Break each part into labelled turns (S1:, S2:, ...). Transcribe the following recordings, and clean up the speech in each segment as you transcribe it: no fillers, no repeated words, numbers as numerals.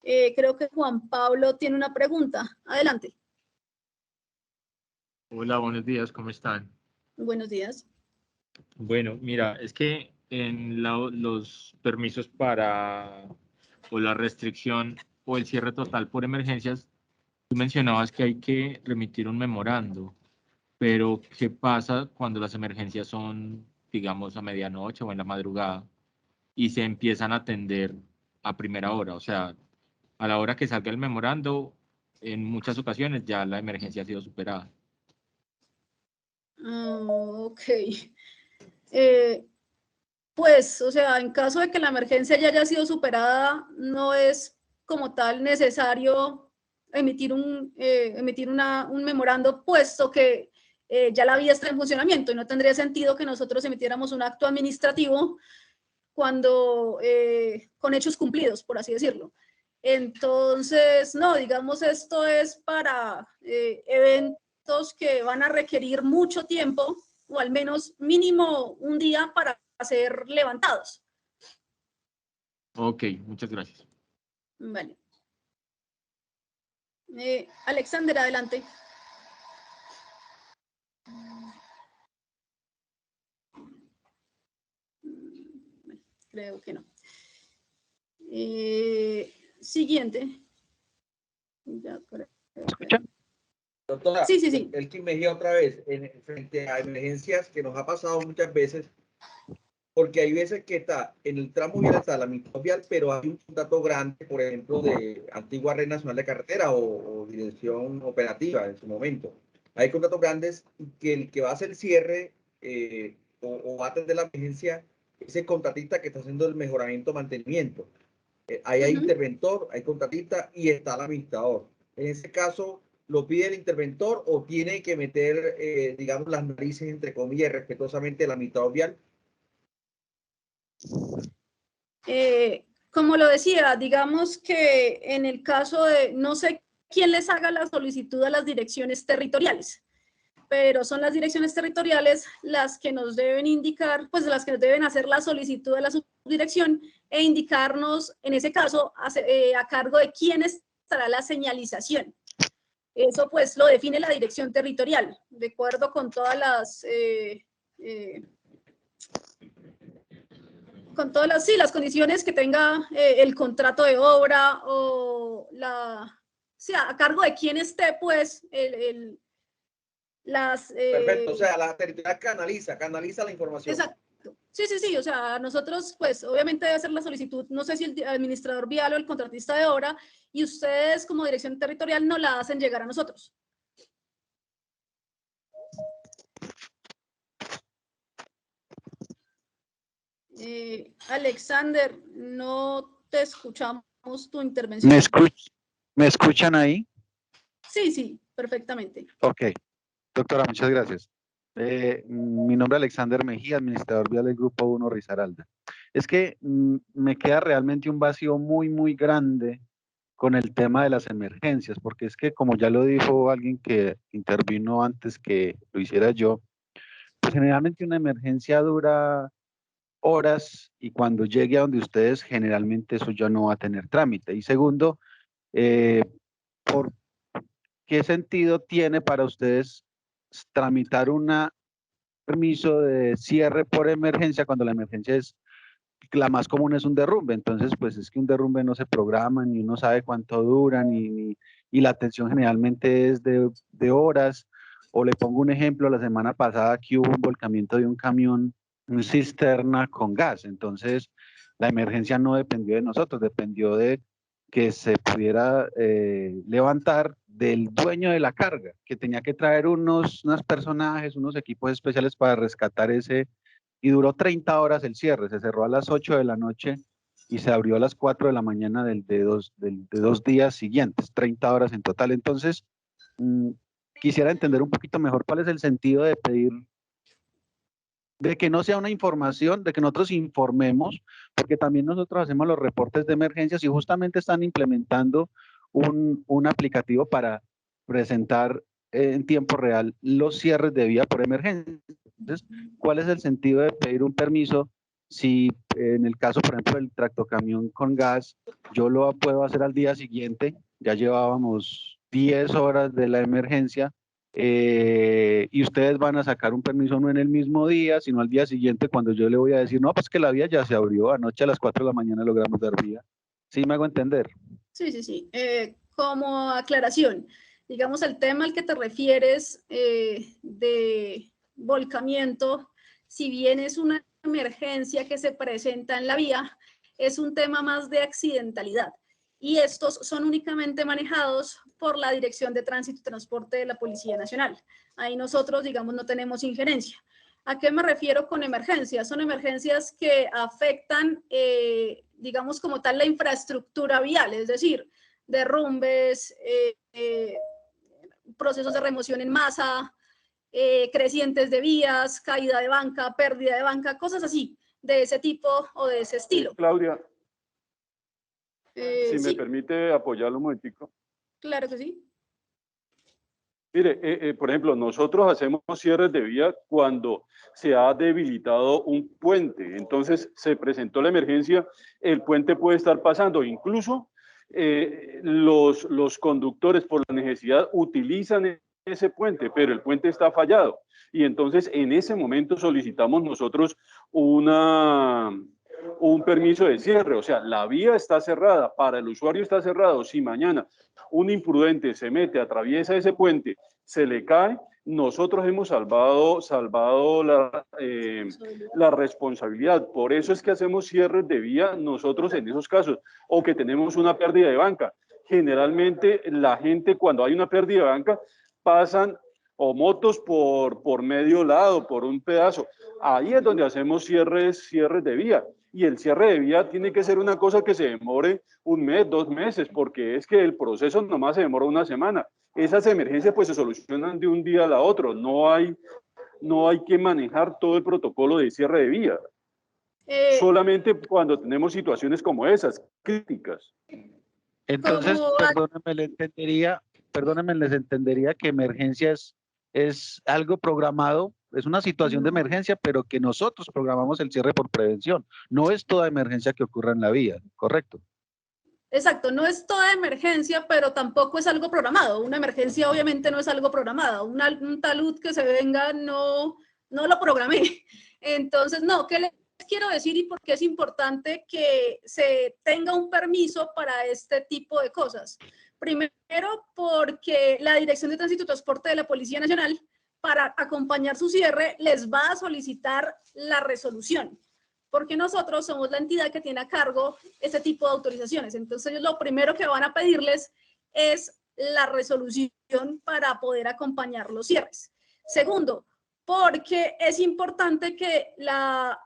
S1: Creo que Juan Pablo tiene una pregunta. Adelante.
S2: Hola, buenos días, ¿cómo están?
S1: Buenos días.
S2: Bueno, mira, es que en los permisos o la restricción o el cierre total por emergencias, tú mencionabas que hay que remitir un memorando, pero ¿qué pasa cuando las emergencias son, digamos, a medianoche o en la madrugada y se empiezan a atender a primera hora? O sea, a la hora que salga el memorando, en muchas ocasiones ya la emergencia ha sido superada.
S1: Ok. Pues, o sea, en caso de que la emergencia ya haya sido superada, no es como tal necesario emitir un memorando, puesto que ya la vía está en funcionamiento y no tendría sentido que nosotros emitiéramos un acto administrativo cuando con hechos cumplidos, por así decirlo. Entonces, no, digamos, esto es para eventos que van a requerir mucho tiempo, o al menos mínimo un día para ser levantados.
S2: Ok, muchas gracias.
S1: Vale. Alexander, adelante. Creo que no. Siguiente. Ya,
S3: ¿Escucha?
S4: Doctora,
S1: sí, sí, sí.
S4: Elkin Mejía otra vez, frente a emergencias que nos ha pasado muchas veces, porque hay veces que está en el tramo vial, está la mitad vial, pero hay un contrato grande, por ejemplo, de antigua Red Nacional de Carretera o Dirección Operativa en su momento. Hay contratos grandes que el que va a hacer el cierre o va a atender la emergencia es el contratista que está haciendo el mejoramiento mantenimiento. Ahí hay interventor, hay contratista y está el administrador. En ese caso, ¿lo pide el interventor o tiene que meter, digamos, las narices, entre comillas, respetuosamente el administrador vial?
S1: Como lo decía, digamos que en el caso de, no sé quién les haga la solicitud a las direcciones territoriales, pero son las direcciones territoriales las que nos deben indicar, pues las que nos deben hacer la solicitud a la subdirección e indicarnos, en ese caso, a cargo de quién estará la señalización. Eso pues lo define la dirección territorial, de acuerdo con todas las... con todas las, sí, las condiciones que tenga el contrato de obra o a cargo de quién esté, pues,
S4: Perfecto, o sea, la territorial canaliza la información.
S1: Exacto. Sí, sí, sí, o sea, nosotros, pues, obviamente debe hacer la solicitud, no sé si el administrador vial o el contratista de obra, y ustedes como dirección territorial no la hacen llegar a nosotros. Alexander, no te escuchamos tu intervención.
S3: ¿Me escuchan ahí?
S1: Sí, sí, perfectamente.
S3: Ok. Doctora, muchas gracias. Mi nombre es Alexander Mejía, administrador vial del Grupo 1 Risaralda. Es que me queda realmente un vacío muy, muy grande con el tema de las emergencias, porque es que como ya lo dijo alguien que intervino antes que lo hiciera yo, pues generalmente una emergencia dura horas y cuando llegue a donde ustedes, generalmente eso ya no va a tener trámite. Y segundo, ¿por qué sentido tiene para ustedes tramitar un permiso de cierre por emergencia cuando la emergencia es, la más común es un derrumbe? Entonces, pues es que un derrumbe no se programa, ni uno sabe cuánto dura, y la atención generalmente es de horas. O le pongo un ejemplo, la semana pasada aquí hubo un volcamiento de un camión, un cisterna con gas. Entonces, la emergencia no dependió de nosotros, dependió de que se pudiera levantar del dueño de la carga, que tenía que traer unos personajes, unos equipos especiales para rescatar ese, y duró 30 horas el cierre, se cerró a las 8 de la noche y se abrió a las 4 de la mañana de dos días siguientes, 30 horas en total. Entonces, quisiera entender un poquito mejor cuál es el sentido de pedir, de que no sea una información, de que nosotros informemos, porque también nosotros hacemos los reportes de emergencias y justamente están implementando un aplicativo para presentar en tiempo real los cierres de vía por emergencia. Entonces, ¿cuál es el sentido de pedir un permiso si en el caso, por ejemplo, del tractocamión con gas, yo lo puedo hacer al día siguiente, ya llevábamos 10 horas de la emergencia, y ustedes van a sacar un permiso no en el mismo día, sino al día siguiente, cuando yo le voy a decir, no, pues que la vía ya se abrió, anoche a las 4 de la mañana logramos dar vía. ¿Sí me hago entender?
S1: Sí, sí, sí. Como aclaración, digamos, el tema al que te refieres de volcamiento, si bien es una emergencia que se presenta en la vía, es un tema más de accidentalidad. Y estos son únicamente manejados por la Dirección de Tránsito y Transporte de la Policía Nacional. Ahí nosotros, digamos, no tenemos injerencia. ¿A qué me refiero con emergencias? Son emergencias que afectan, digamos, como tal, la infraestructura vial, es decir, derrumbes, procesos de remoción en masa, crecientes de vías, caída de banca, pérdida de banca, cosas así, de ese tipo o de ese estilo.
S5: Claudia, si
S1: sí,
S5: me permite apoyarlo un momentico.
S1: claro que sí.
S5: Mire, por ejemplo, nosotros hacemos cierres de vía cuando se ha debilitado un puente. Entonces se presentó la emergencia, el puente puede estar pasando. Incluso los conductores por la necesidad utilizan ese puente, pero el puente está fallado. Y entonces en ese momento solicitamos nosotros un permiso de cierre. O sea, la vía está cerrada, para el usuario está cerrado. Si mañana un imprudente se mete, atraviesa ese puente, se le cae, nosotros hemos salvado la responsabilidad. Por eso es que hacemos cierres de vía nosotros en esos casos, o que tenemos una pérdida de banca. Generalmente la gente, cuando hay una pérdida de banca, pasan o motos por medio lado, por un pedazo. Ahí es donde hacemos cierres de vía. Y el cierre de vía tiene que ser una cosa que se demore un mes, 2 meses, porque es que el proceso nomás se demora una semana. Esas emergencias pues se solucionan de un día a la otro. No hay que manejar todo el protocolo de cierre de vía. Solamente cuando tenemos situaciones como esas, críticas.
S3: Entonces, perdónenme, les entendería que emergencia es algo programado, es una situación de emergencia, pero que nosotros programamos el cierre por prevención. No es toda emergencia que ocurra en la vía, ¿correcto?
S1: Exacto, no es toda emergencia, pero tampoco es algo programado. Una emergencia obviamente no es algo programado. Un talud que se venga no lo programé. Entonces, no, ¿qué les quiero decir y por qué es importante que se tenga un permiso para este tipo de cosas? Primero, porque la Dirección de Tránsito y Transporte de la Policía Nacional, para acompañar su cierre, les va a solicitar la resolución, porque nosotros somos la entidad que tiene a cargo este tipo de autorizaciones. Entonces, ellos lo primero que van a pedirles es la resolución para poder acompañar los cierres. Segundo, porque es importante que la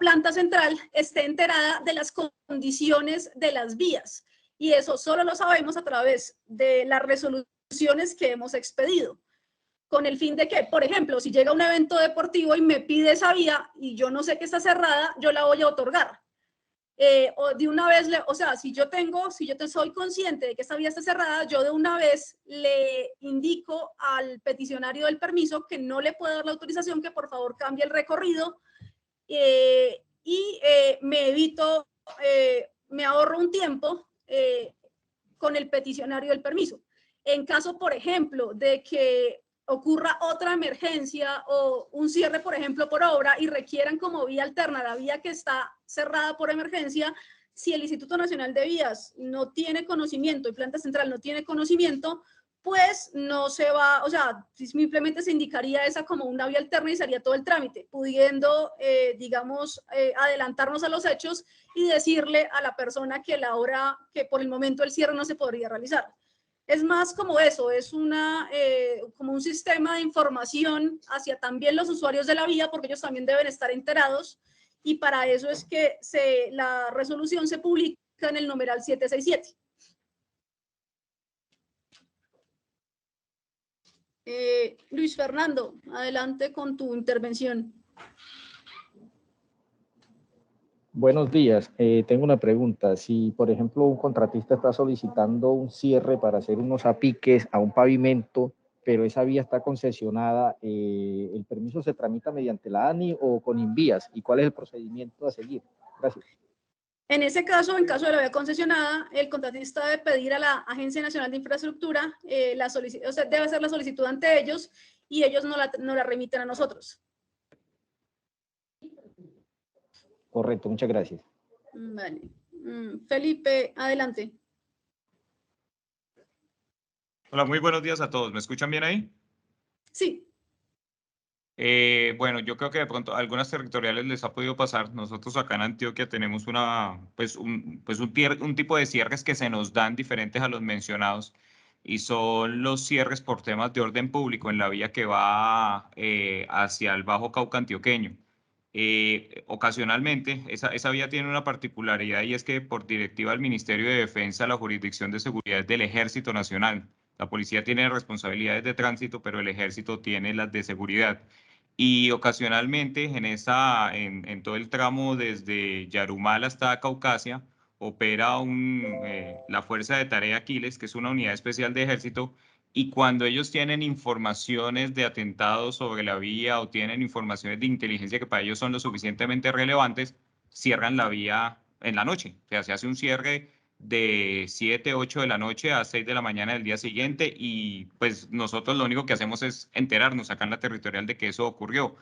S1: planta central esté enterada de las condiciones de las vías. Y eso solo lo sabemos a través de las resoluciones que hemos expedido. Con el fin de que, por ejemplo, si llega un evento deportivo y me pide esa vía y yo no sé que está cerrada, yo la voy a otorgar. O de una vez, si yo soy consciente de que esta vía está cerrada, yo de una vez le indico al peticionario del permiso que no le puedo dar la autorización, que por favor cambie el recorrido, y me ahorro un tiempo con el peticionario del permiso. En caso, por ejemplo, de que ocurra otra emergencia o un cierre, por ejemplo, por obra y requieran como vía alterna la vía que está cerrada por emergencia, si el Instituto Nacional de Vías no tiene conocimiento y Planta Central no tiene conocimiento, pues no se va, simplemente se indicaría esa como una vía alterna y sería todo el trámite, pudiendo, adelantarnos a los hechos y decirle a la persona que que por el momento el cierre no se podría realizar. Es más como eso, es como un sistema de información hacia también los usuarios de la vía, porque ellos también deben estar enterados, y para eso es que la resolución se publica en el numeral 767. Luis Fernando, adelante con tu intervención.
S6: Buenos días, tengo una pregunta. Si, por ejemplo, un contratista está solicitando un cierre para hacer unos apiques a un pavimento pero esa vía está concesionada, ¿el permiso se tramita mediante la ANI o con Invías? ¿Y cuál es el procedimiento a seguir? Gracias.
S1: En ese caso, en caso de la vía concesionada, el contratista debe pedir a la Agencia Nacional de Infraestructura, o sea, debe hacer la solicitud ante ellos y ellos no la remiten a nosotros.
S6: Correcto, muchas gracias.
S1: Vale. Felipe, adelante.
S7: Hola, muy buenos días a todos. ¿Me escuchan bien ahí?
S1: Sí.
S7: Bueno, yo creo que de pronto a algunas territoriales les ha podido pasar. Nosotros acá en Antioquia tenemos un tipo de cierres que se nos dan diferentes a los mencionados y son los cierres por temas de orden público en la vía que va hacia el Bajo Cauca antioqueño. Ocasionalmente, esa vía tiene una particularidad y es que por directiva del Ministerio de Defensa, la jurisdicción de seguridad es del Ejército Nacional. La policía tiene responsabilidades de tránsito, pero el Ejército tiene las de seguridad. Y ocasionalmente en todo el tramo desde Yarumal hasta Caucasia opera la Fuerza de Tarea Aquiles, que es una unidad especial de ejército, y cuando ellos tienen informaciones de atentados sobre la vía o tienen informaciones de inteligencia que para ellos son lo suficientemente relevantes, cierran la vía en la noche. O sea, se hace un cierre de 7, 8 de la noche a 6 de la mañana del día siguiente y pues nosotros lo único que hacemos es enterarnos acá en la territorial de que eso ocurrió.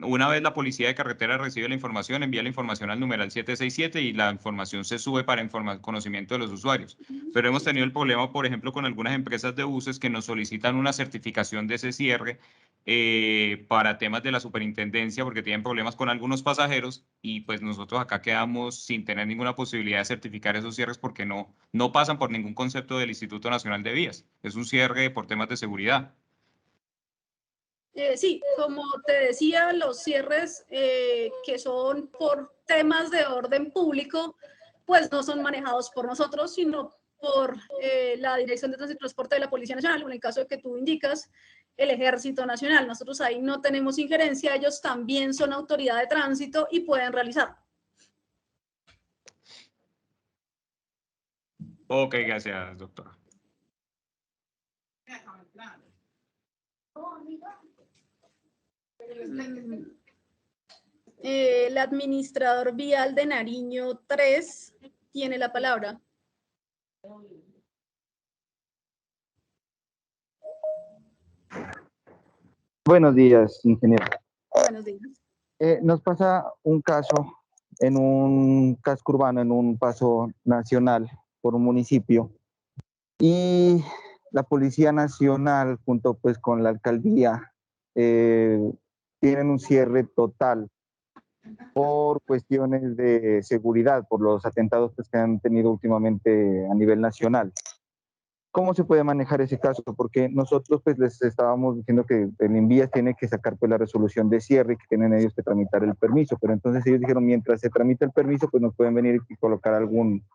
S7: Una vez la policía de carretera recibe la información, envía la información al numeral 767 y la información se sube para conocimiento de los usuarios. Pero hemos tenido el problema, por ejemplo, con algunas empresas de buses que nos solicitan una certificación de ese cierre para temas de la superintendencia porque tienen problemas con algunos pasajeros y pues nosotros acá quedamos sin tener ninguna posibilidad de certificar esos cierres porque no pasan por ningún concepto del Instituto Nacional de Vías. Es un cierre por temas de seguridad.
S1: Sí, como te decía, los cierres que son por temas de orden público, pues no son manejados por nosotros, sino por la Dirección de Tránsito y Transporte de la Policía Nacional, o en el caso de que tú indicas, el Ejército Nacional. Nosotros ahí no tenemos injerencia, ellos también son autoridad de tránsito y pueden realizarlo.
S7: Ok, gracias, doctora.
S1: El administrador vial de Nariño 3 tiene la palabra.
S8: Buenos días, ingeniero.
S1: Buenos días.
S8: Nos pasa un caso en un casco urbano, en un paso nacional por un municipio, y la Policía Nacional junto pues con la alcaldía tienen un cierre total por cuestiones de seguridad, por los atentados pues, que han tenido últimamente a nivel nacional. ¿Cómo se puede manejar ese caso? Porque nosotros pues les estábamos diciendo que el Invías tiene que sacar pues la resolución de cierre y que tienen ellos que tramitar el permiso, pero entonces ellos dijeron mientras se tramita el permiso pues nos pueden venir y colocar algún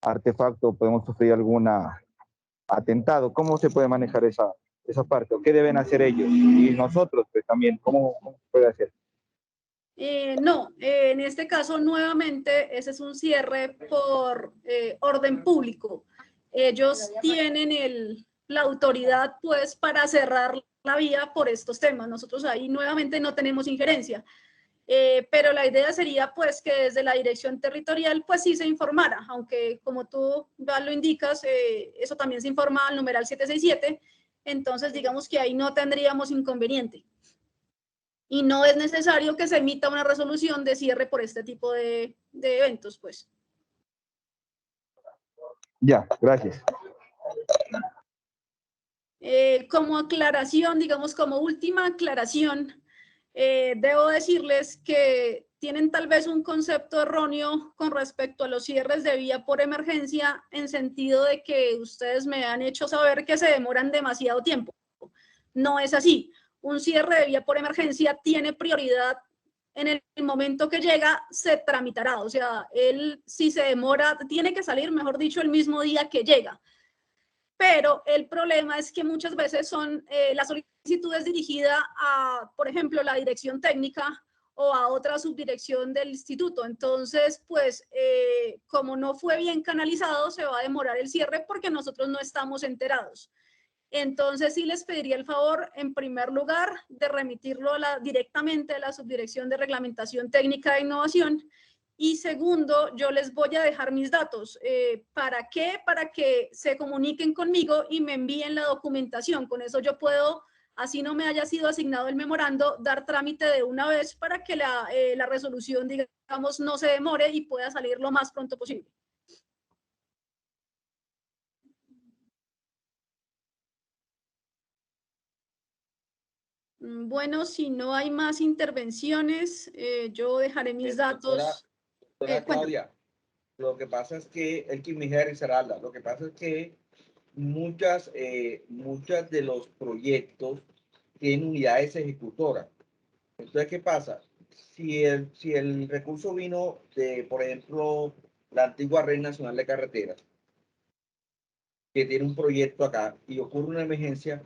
S8: artefacto, podemos sufrir algún atentado. ¿Cómo se puede manejar esa parte? ¿O qué deben hacer ellos? Y nosotros pues también, ¿cómo se puede hacer?
S1: No, en este caso nuevamente ese es un cierre por orden público. Ellos tienen la autoridad pues para cerrar la vía por estos temas. Nosotros ahí nuevamente no tenemos injerencia. Pero la idea sería pues que desde la dirección territorial pues sí se informara, aunque como tú ya lo indicas, eso también se informa al numeral 767, entonces digamos que ahí no tendríamos inconveniente. Y no es necesario que se emita una resolución de cierre por este tipo de eventos, pues.
S8: Ya, gracias.
S1: Como aclaración, digamos como última aclaración, debo decirles que tienen tal vez un concepto erróneo con respecto a los cierres de vía por emergencia, en sentido de que ustedes me han hecho saber que se demoran demasiado tiempo. No es así. Un cierre de vía por emergencia tiene prioridad en el momento que llega, se tramitará. O sea, él si se demora, tiene que salir, mejor dicho, el mismo día que llega. Pero el problema es que muchas veces son la solicitud es dirigida a, por ejemplo, la dirección técnica o a otra subdirección del instituto. Entonces, pues, como no fue bien canalizado, se va a demorar el cierre porque nosotros no estamos enterados. Entonces sí les pediría el favor, en primer lugar, de remitirlo directamente a la Subdirección de Reglamentación Técnica de Innovación. Y segundo, yo les voy a dejar mis datos. ¿Para qué? Para que se comuniquen conmigo y me envíen la documentación. Con eso yo puedo, así no me haya sido asignado el memorando, dar trámite de una vez para que la resolución, digamos, no se demore y pueda salir lo más pronto posible. Bueno, si no hay más intervenciones, yo dejaré mis datos.
S4: Doctora Claudia, lo que pasa es que, Elkin Mejía de Risaralda, lo que pasa es que muchas de los proyectos tienen unidades ejecutoras. Entonces, ¿qué pasa? Si el recurso vino de, por ejemplo, la antigua Red Nacional de Carreteras, que tiene un proyecto acá y ocurre una emergencia,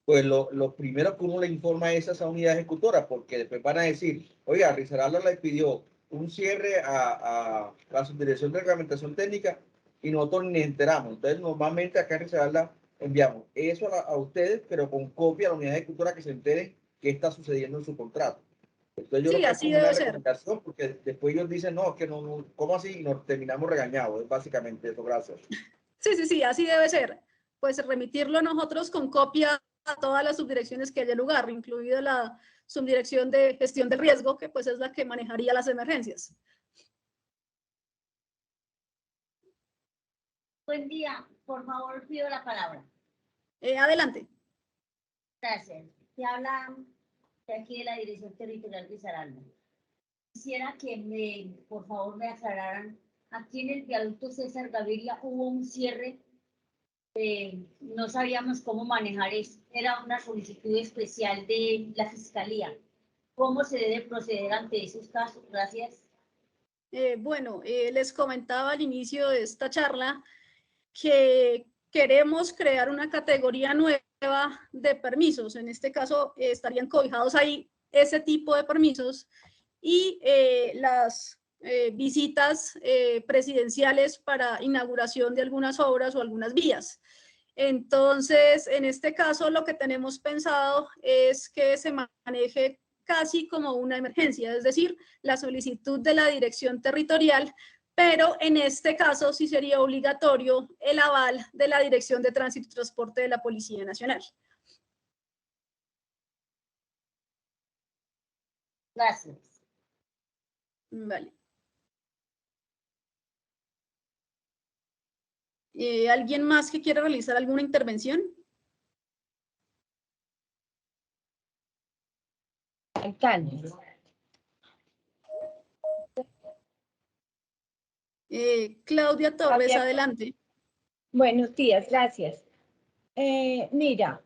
S4: pues lo primero que uno le informa es a esa unidad ejecutora, porque después van a decir, oiga, Risaralda le pidió un cierre a la Subdirección de Reglamentación Técnica y nosotros ni enteramos. Entonces, normalmente acá en Risaralda enviamos eso a ustedes, pero con copia a la unidad ejecutora que se entere qué está sucediendo en su contrato. Entonces, yo
S1: Sí,
S4: creo que
S1: así
S4: es una
S1: debe ser.
S4: recomendación, porque después ellos dicen, no, que no, ¿cómo así? Y nos terminamos regañados, es básicamente eso. Gracias.
S1: Sí, así debe ser. Pues remitirlo nosotros con copia a todas las subdirecciones que haya lugar, incluida la subdirección de gestión del riesgo, que pues es la que manejaría las emergencias.
S9: Buen día, por favor, pido la palabra.
S1: Adelante.
S9: Gracias. Te habla de aquí de la Dirección Territorial de Risaralda. Quisiera que por favor, me aclararan, aquí en el viaducto César Gaviria hubo un cierre, no sabíamos cómo manejar eso, era una solicitud especial de la Fiscalía. ¿Cómo se debe proceder ante esos casos? Gracias.
S1: Bueno, les comentaba al inicio de esta charla que queremos crear una categoría nueva de permisos. En este caso, estarían cobijados ahí ese tipo de permisos y las visitas presidenciales para inauguración de algunas obras o algunas vías. Entonces, en este caso, lo que tenemos pensado es que se maneje casi como una emergencia, es decir, la solicitud de la dirección territorial, pero en este caso sí sería obligatorio el aval de la Dirección de Tránsito y Transporte de la Policía Nacional.
S9: Gracias.
S1: Vale. ¿Alguien más que quiera realizar alguna intervención?
S10: Alcalde.
S1: Claudia Torres, adelante.
S10: Buenos días, gracias. Mira,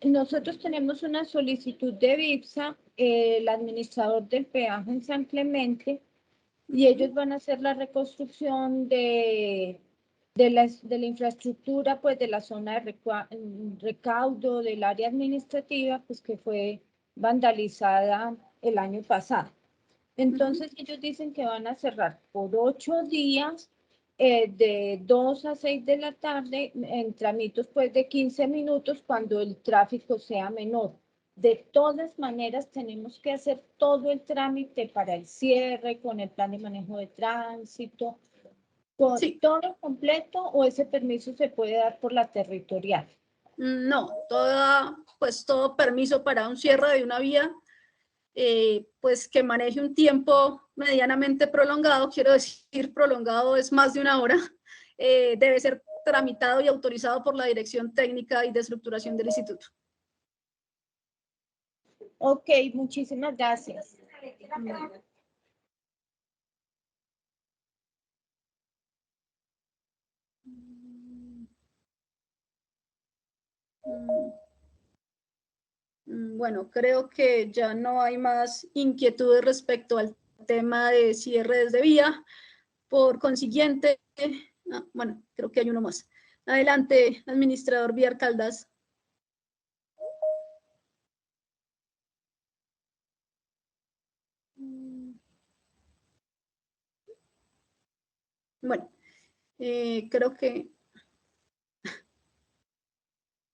S10: nosotros tenemos una solicitud de VIPSA, el administrador del peaje en San Clemente, y ellos van a hacer la reconstrucción de la infraestructura, pues de la zona de recaudo del área administrativa, pues que fue vandalizada el año pasado. Entonces ellos dicen que van a cerrar por 8 días, de 2 a 6 de la tarde, en tramitos pues de 15 minutos cuando el tráfico sea menor. De todas maneras tenemos que hacer todo el trámite para el cierre, con el plan de manejo de tránsito, con todo completo, o ese permiso se puede dar por la territorial.
S1: No, todo permiso para un cierre de una vía, pues que maneje un tiempo medianamente prolongado, quiero decir, prolongado es más de una hora, debe ser tramitado y autorizado por la Dirección Técnica y de Estructuración del Instituto.
S10: Ok, muchísimas gracias.
S1: Bueno, creo que ya no hay más inquietudes respecto al tema de cierres de vía. Por consiguiente, bueno, creo que hay uno más. Adelante, administrador Villar Caldas. Bueno, creo que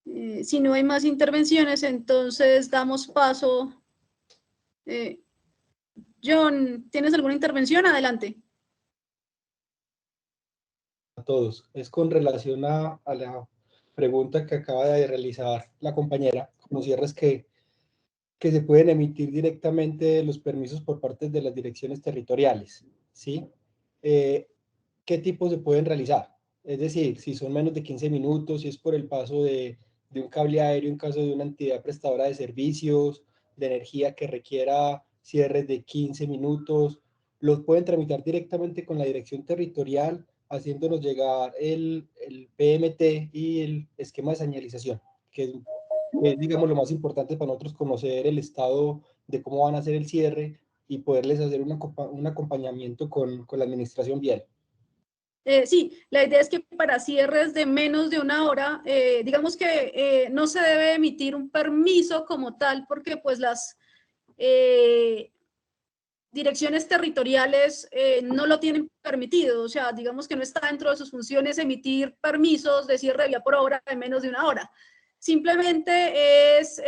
S1: Si no hay más intervenciones, entonces damos paso. John, ¿tienes alguna intervención? Adelante.
S11: A todos. Es con relación a la pregunta que acaba de realizar la compañera, los cierres que se pueden emitir directamente los permisos por parte de las direcciones territoriales, ¿sí? ¿Qué tipos se pueden realizar? Es decir, si son menos de 15 minutos, si es por el paso de un cable aéreo en caso de una entidad prestadora de servicios, de energía que requiera cierres de 15 minutos, los pueden tramitar directamente con la dirección territorial, haciéndonos llegar el PMT y el esquema de señalización, que es, digamos, lo más importante para nosotros, conocer el estado de cómo van a hacer el cierre y poderles hacer un acompañamiento con la administración vial.
S1: Sí, la idea es que para cierres de menos de una hora, digamos que no se debe emitir un permiso como tal, porque pues las direcciones territoriales no lo tienen permitido, o sea, digamos que no está dentro de sus funciones emitir permisos de cierre de vía por hora de menos de una hora. Simplemente es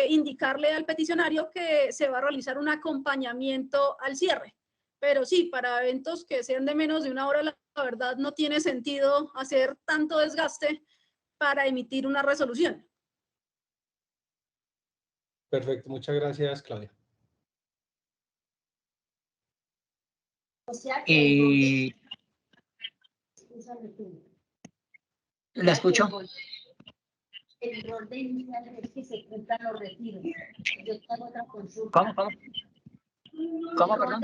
S1: indicarle al peticionario que se va a realizar un acompañamiento al cierre. Pero sí, para eventos que sean de menos de una hora, la verdad no tiene sentido hacer tanto desgaste para emitir una resolución.
S11: Perfecto, muchas gracias, Claudia.
S9: O sea que
S12: ¿La escucho?
S9: El rol de inicial es que se cumplan los retiros. Yo tengo otra consulta.
S12: ¿Cómo, perdón?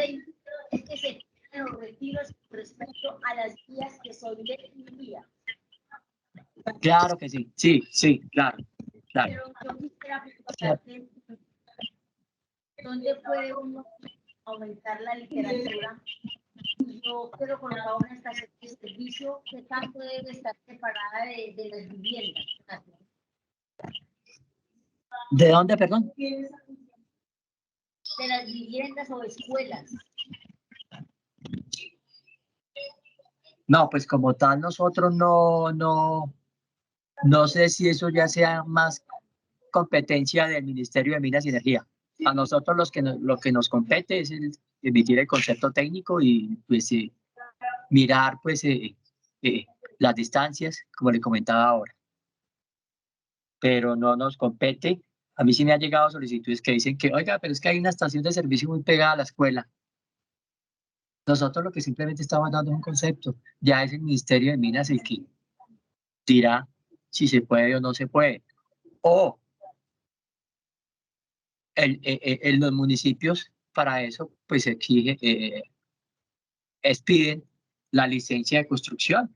S9: Es que se cumplan los retiros respecto a las vías que son de vía.
S12: Claro que sí, sí, claro.
S9: Pero yo quisiera preguntarte, ¿dónde puede uno aumentar la literatura? Yo quiero colocar una estación de servicio que tanto debe estar separada de las viviendas.
S12: ¿De dónde, perdón?
S9: De las viviendas o escuelas.
S12: No, pues como tal nosotros no sé si eso ya sea más competencia del Ministerio de Minas y Energía. A nosotros lo que nos compete es emitir el concepto técnico y pues mirar pues las distancias, como le comentaba ahora. Pero no nos compete. A mí sí me han llegado solicitudes que dicen que, oiga, pero es que hay una estación de servicio muy pegada a la escuela. Nosotros lo que simplemente estamos dando es un concepto. Ya es el Ministerio de Minas el que dirá si se puede o no se puede. O en los municipios para eso pues piden la licencia de construcción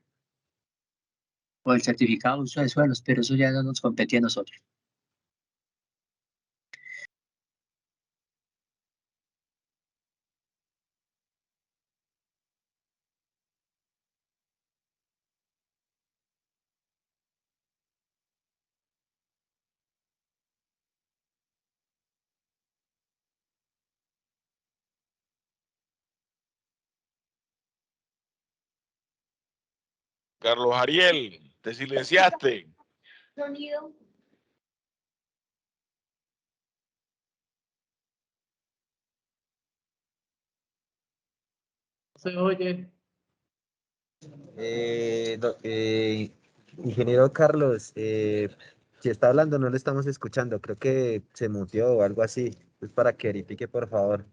S12: o el certificado de uso de suelos, pero eso ya no nos compete a nosotros.
S13: Carlos Ariel, te silenciaste.
S9: Sonido.
S12: Se oye.
S14: Ingeniero Carlos, si está hablando no le estamos escuchando, creo que se muteó o algo así. Es para que verifique, por favor.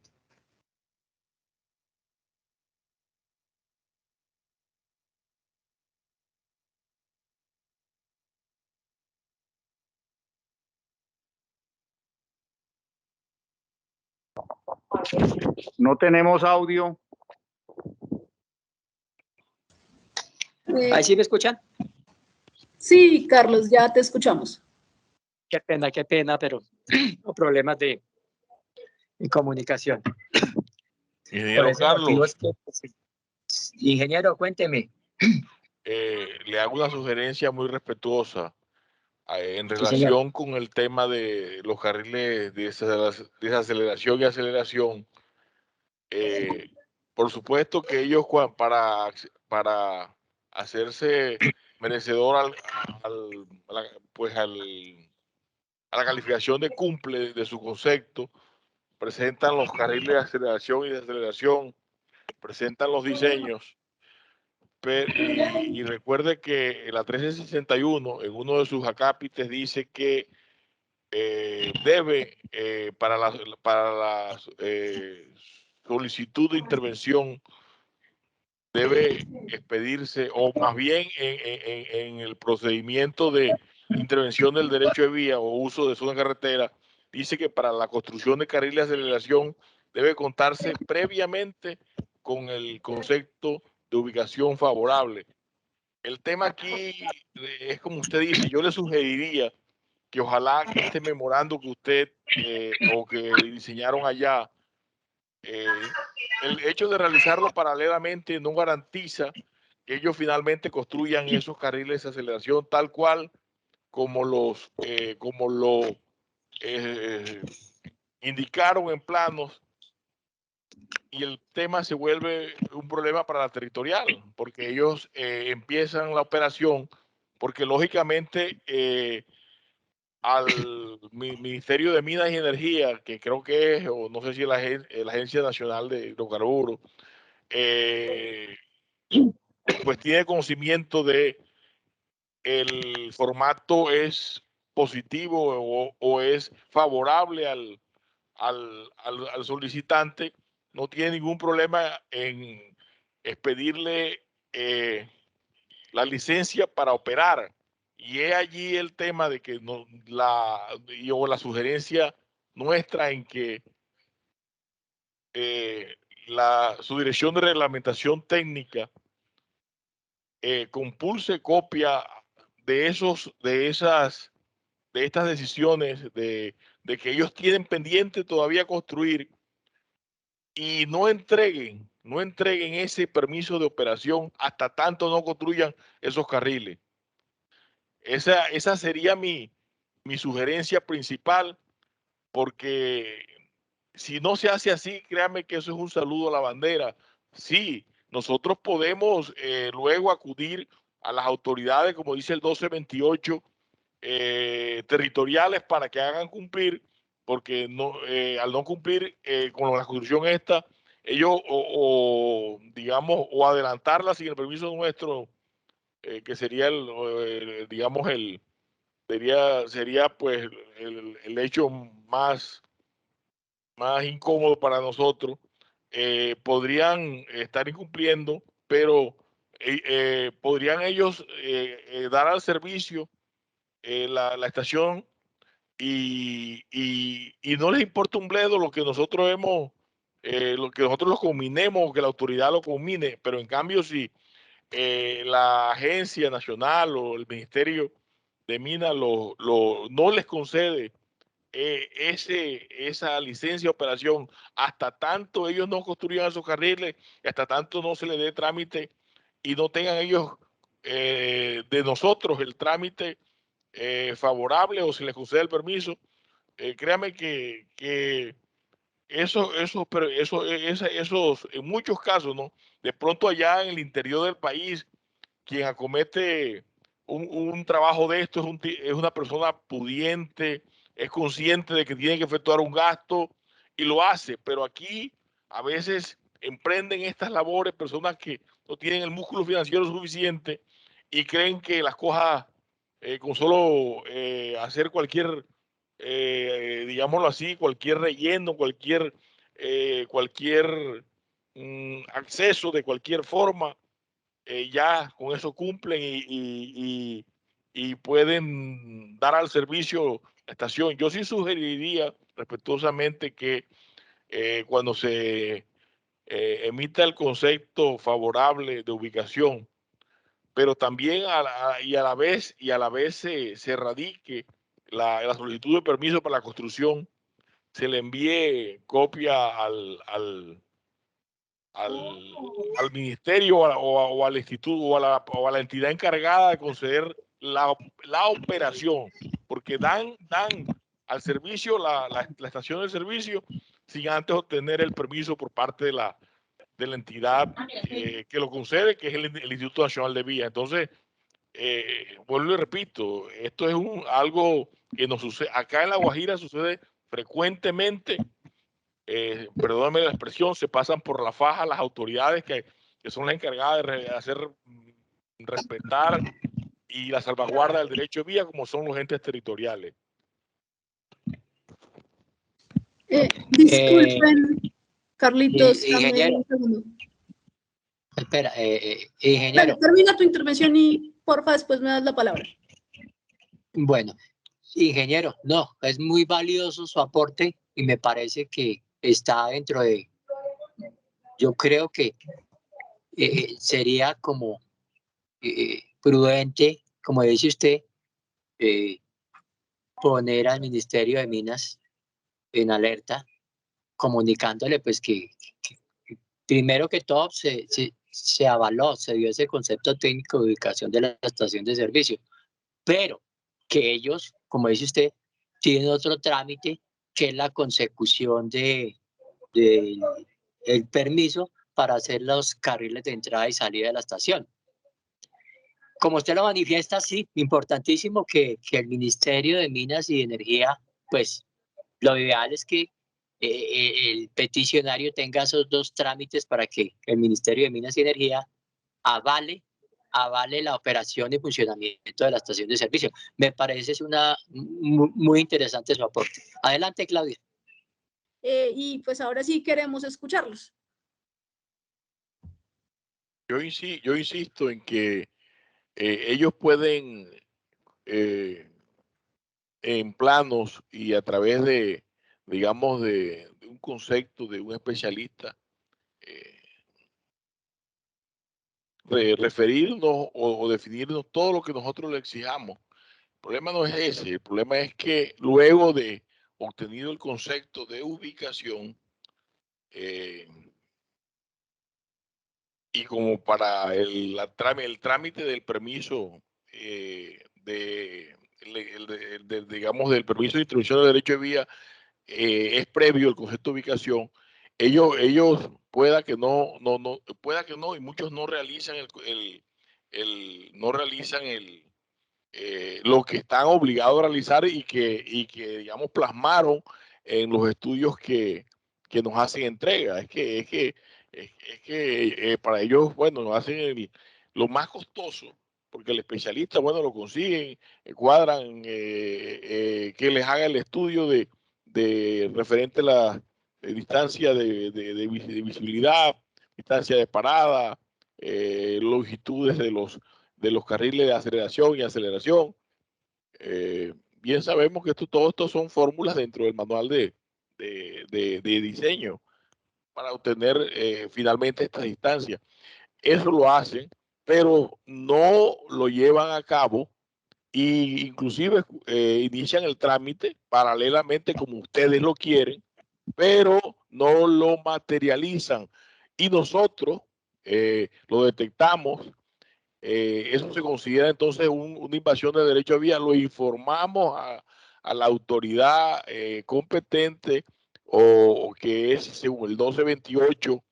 S15: No tenemos audio.
S12: ¿Ahí sí me escuchan?
S1: Sí, Carlos, ya te escuchamos.
S12: Qué pena, pero problemas de comunicación.
S13: Ingeniero Carlos.
S12: Ingeniero, cuénteme.
S13: Le hago una sugerencia muy respetuosa en
S12: Sí,
S13: relación
S12: señor.
S13: con el tema de los carriles de desaceleración y aceleración. Por supuesto que ellos para hacerse merecedor a la calificación de cumple de su concepto. Presentan los carriles de aceleración y desaceleración, presentan los diseños. Y recuerde que la 1361 en uno de sus acápites dice que debe para la solicitud de intervención debe expedirse, o más bien en el procedimiento de intervención del derecho de vía o uso de zona carretera, dice que para la construcción de carriles de aceleración debe contarse previamente con el concepto de ubicación favorable. El tema aquí es como usted dice, yo le sugeriría que ojalá que este memorando que usted o que diseñaron allá, el hecho de realizarlo paralelamente no garantiza que ellos finalmente construyan esos carriles de aceleración tal cual como lo indicaron en planos, y el tema se vuelve un problema para la territorial, porque ellos empiezan la operación, porque lógicamente al Ministerio de Minas y Energía, que creo que es, o no sé si es la Agencia Nacional de Hidrocarburos, pues tiene conocimiento de el formato es positivo o es favorable al solicitante, no tiene ningún problema en expedirle la licencia para operar. Y es allí el tema de que la sugerencia nuestra en que su dirección de reglamentación técnica compulse copia de estas decisiones de que ellos tienen pendiente todavía construir, y no entreguen ese permiso de operación hasta tanto no construyan esos carriles. Esa sería mi sugerencia principal, porque si no se hace así, créanme que eso es un saludo a la bandera. Sí, nosotros podemos luego acudir a las autoridades, como dice el 1228, territoriales, para que hagan cumplir, porque al no cumplir con la construcción esta, ellos digamos, o adelantarla sin el permiso nuestro, que sería sería pues el hecho más incómodo para nosotros. Podrían estar incumpliendo, pero podrían ellos dar al servicio la estación y no les importa un bledo lo que nosotros lo combinemos, o que la autoridad lo combine, pero en cambio si la agencia nacional o el Ministerio de Minas no les concede esa licencia de operación hasta tanto ellos no construyan esos carriles, y hasta tanto no se les dé trámite y no tengan ellos de nosotros el trámite favorable, o se les concede el permiso, créame que esos en muchos casos, ¿no? De pronto allá en el interior del país, quien acomete un trabajo de esto es una persona pudiente, es consciente de que tiene que efectuar un gasto y lo hace, pero aquí a veces emprenden estas labores personas que no tienen el músculo financiero suficiente y creen que las cosas con solo hacer cualquier, digámoslo así, cualquier relleno, cualquier acceso de cualquier forma, ya con eso cumplen y pueden dar al servicio la estación. Yo sí sugeriría respetuosamente que cuando se emita el concepto favorable de ubicación, pero también a la vez se radique la solicitud de permiso para la construcción, se le envíe copia al ministerio o al instituto o a la entidad encargada de conceder la operación, porque dan al servicio la estación de servicio sin antes obtener el permiso por parte de la entidad que lo concede, que es el Instituto Nacional de Vías. Entonces, vuelvo y repito, esto es algo que nos sucede, acá en La Guajira sucede frecuentemente, perdóname la expresión, se pasan por la faja las autoridades que son las encargadas de hacer respetar y la salvaguarda del derecho de vía, como son los entes territoriales.
S1: Disculpen, Carlitos, dame
S12: ingeniero.
S1: un segundo.
S12: Espera, ingeniero.
S1: Dale, termina tu intervención y porfa después me das la palabra.
S12: Bueno, ingeniero, no, es muy valioso su aporte y me parece que está dentro de, yo creo que sería como prudente, como dice usted, poner al Ministerio de Minas en alerta, comunicándole pues que primero que todo se avaló, se dio ese concepto técnico de ubicación de la estación de servicio, pero que ellos, como dice usted, tienen otro trámite que es la consecución del permiso para hacer los carriles de entrada y salida de la estación. Como usted lo manifiesta, sí, importantísimo que el Ministerio de Minas y Energía, pues lo ideal es que el peticionario tenga esos dos trámites para que el Ministerio de Minas y Energía avale la operación y funcionamiento de la estación de servicio. Me parece es muy interesante su aporte. Adelante, Claudia.
S1: Y pues ahora sí queremos escucharlos.
S13: Yo insisto en que ellos pueden, en planos y a través de, digamos, de un concepto de un especialista, referirnos o definirnos todo lo que nosotros le exijamos. El problema no es ese, el problema es que luego de obtenido el concepto de ubicación, y como para el trámite del permiso, digamos, del permiso de introducción del derecho de vía, es previo el concepto de ubicación, ellos pueda que no, y muchos no realizan lo que están obligados a realizar y que digamos plasmaron en los estudios que nos hacen entrega. Es que para ellos, bueno, nos hacen lo más costoso, porque el especialista, bueno, lo consiguen, cuadran, que les haga el estudio de referente a la distancia de visibilidad, distancia de parada, longitudes de los carriles de aceleración y aceleración. Bien sabemos que todo esto son fórmulas dentro del manual de diseño para obtener finalmente esta distancia. Eso lo hacen, pero no lo llevan a cabo e inclusive inician el trámite paralelamente como ustedes lo quieren, pero no lo materializan. Y nosotros lo detectamos. Eso se considera entonces una invasión de derecho de vía. Lo informamos a la autoridad competente, o que es, según el 1228,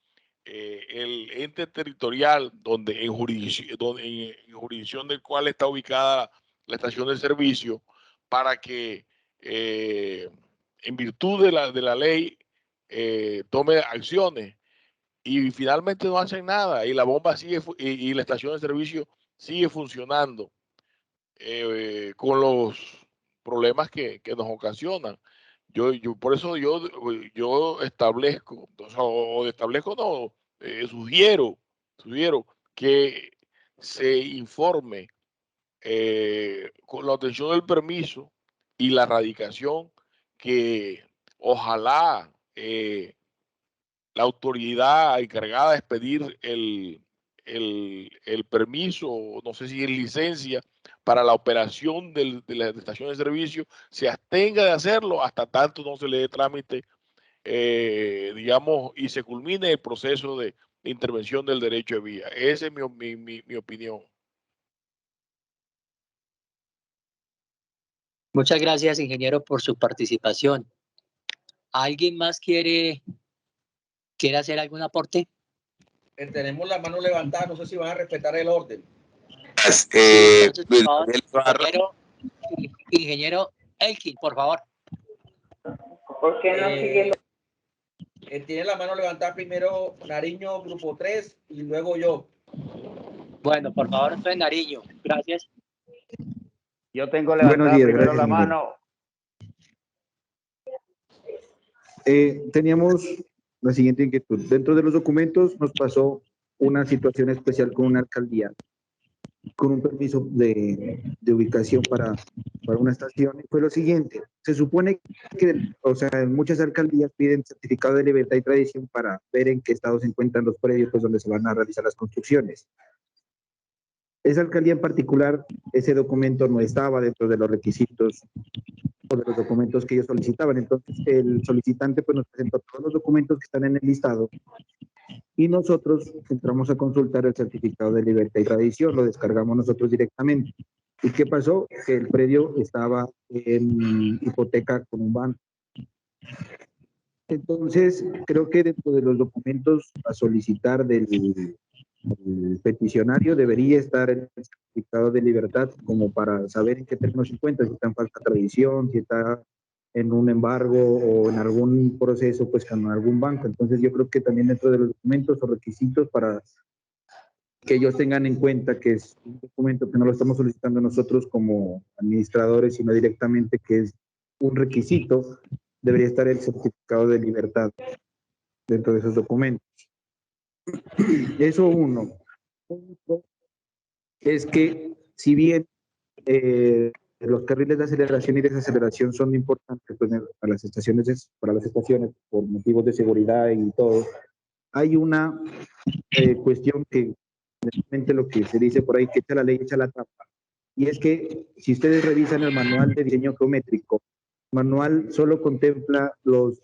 S13: el ente territorial en jurisdicción del cual está ubicada la estación de servicio, para que en virtud de la ley tome acciones. Y finalmente no hacen nada y la bomba sigue y la estación de servicio sigue funcionando con los problemas que nos ocasionan. Por eso yo establezco, no, sugiero que se informe con la obtención del permiso y la radicación, que ojalá la autoridad encargada de expedir el permiso, no sé si es licencia, para la operación de la estación de servicio, se abstenga de hacerlo hasta tanto no se le dé trámite, digamos, y se culmine el proceso de intervención del derecho de vía. Esa es mi opinión.
S12: Muchas gracias, ingeniero, por su participación. ¿Alguien más quiere hacer algún aporte?
S4: Tenemos la mano levantada, no sé si van a respetar el orden.
S16: Gracias.
S12: Entonces, por
S16: Luis
S12: favor,
S16: Daniel Ibarra.
S12: ingeniero Elkin, por favor.
S17: ¿Por qué no sigue?
S4: Tiene la mano levantada primero Nariño, grupo 3, y luego yo.
S12: Bueno, por favor, entonces Nariño. Gracias.
S15: Yo tengo levantada primero
S3: gracias,
S15: la
S3: Miguel.
S15: mano.
S3: Teníamos la siguiente inquietud. Dentro de los documentos nos pasó una situación especial con una alcaldía, con un permiso de ubicación para una estación. Fue lo siguiente: se supone que, o sea, en muchas alcaldías piden certificado de libertad y tradición para ver en qué estado se encuentran los predios donde se van a realizar las construcciones. Esa alcaldía en particular, ese documento no estaba dentro de los requisitos o de los documentos que ellos solicitaban. Entonces, el solicitante pues nos presentó todos los documentos que están en el listado y nosotros entramos a consultar el certificado de libertad y tradición, lo descargamos nosotros directamente. ¿Y qué pasó? Que el predio estaba en hipoteca con un banco. Entonces, creo que dentro de los documentos a solicitar del peticionario debería estar el certificado de libertad, como para saber en qué términos se encuentra, si está en falta de tradición, si está en un embargo o en algún proceso pues con algún banco. Entonces yo creo que también dentro de los documentos o requisitos para que ellos tengan en cuenta que es un documento que no lo estamos solicitando nosotros como administradores, sino directamente que es un requisito, debería estar el certificado de libertad dentro de esos documentos. Eso uno. Es que si bien los carriles de aceleración y desaceleración son importantes pues, para las estaciones por motivos de seguridad y todo, hay una cuestión que realmente lo que se dice por ahí, que echa la ley, echa la trampa. Y es que si ustedes revisan el manual de diseño geométrico, el manual solo contempla los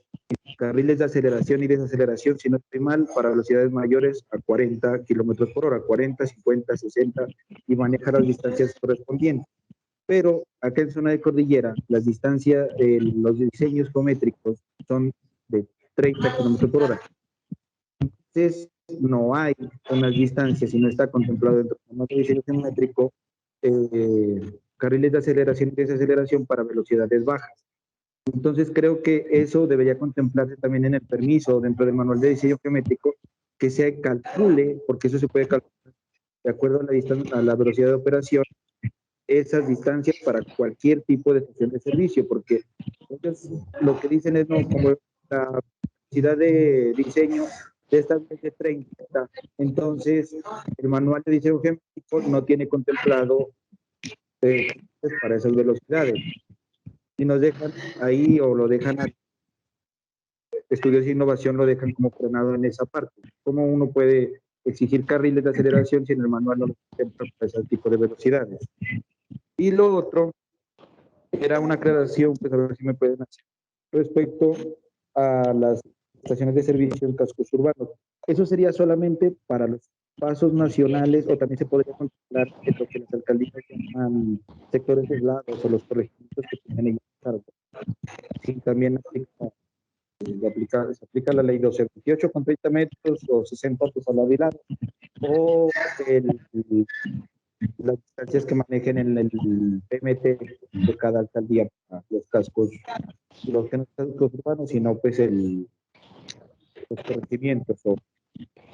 S3: carriles de aceleración y desaceleración, si no estoy mal, para velocidades mayores a 40 kilómetros por hora, 40, 50, 60, y maneja las distancias correspondientes. Pero acá en zona de cordillera, las distancias, los diseños geométricos son de 30 kilómetros por hora. Entonces, no hay unas distancias, y no está contemplado dentro del diseño geométrico, carriles de aceleración y desaceleración para velocidades bajas. Entonces creo que eso debería contemplarse también en el permiso, dentro del manual de diseño geométrico, que se calcule, porque eso se puede calcular de acuerdo a la distancia, a la velocidad de operación, esas distancias para cualquier tipo de estación de servicio, porque ellos lo que dicen es, no, como la velocidad de diseño de esta es de 30, entonces el manual de diseño geométrico no tiene contemplado para esas velocidades. Y nos dejan ahí, o lo dejan a estudios de innovación, lo dejan como frenado en esa parte. ¿Cómo uno puede exigir carriles de aceleración si en el manual no lo contempla para ese tipo de velocidades? Y lo otro era una aclaración, pues a ver si me pueden hacer, respecto a las estaciones de servicio en cascos urbanos. ¿Eso sería solamente para los pasos nacionales o también se podría contemplar en lo que las alcaldías llaman sectores aislados o los corregimientos que tienen ellos cargo? Sí, también se aplica la ley 228 con 30 metros o 60 pues a la de lado, o las distancias que manejen en el PMT de cada alcaldía para los cascos, los que no son cascos urbanos, sino pues los corregimientos o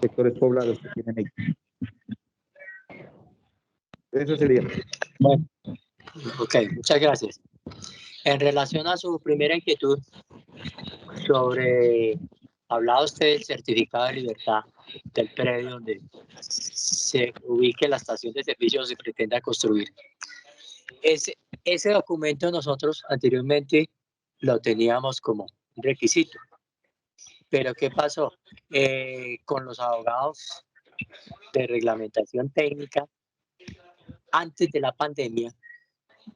S3: sectores poblados que tienen ellos. Eso sería.
S12: Bueno, ok, muchas gracias. En relación a su primera inquietud sobre, hablaba usted del certificado de libertad del predio donde se ubique la estación de servicio o se pretenda construir. Ese documento nosotros anteriormente lo teníamos como un requisito. Pero ¿qué pasó? Con los abogados de reglamentación técnica, antes de la pandemia,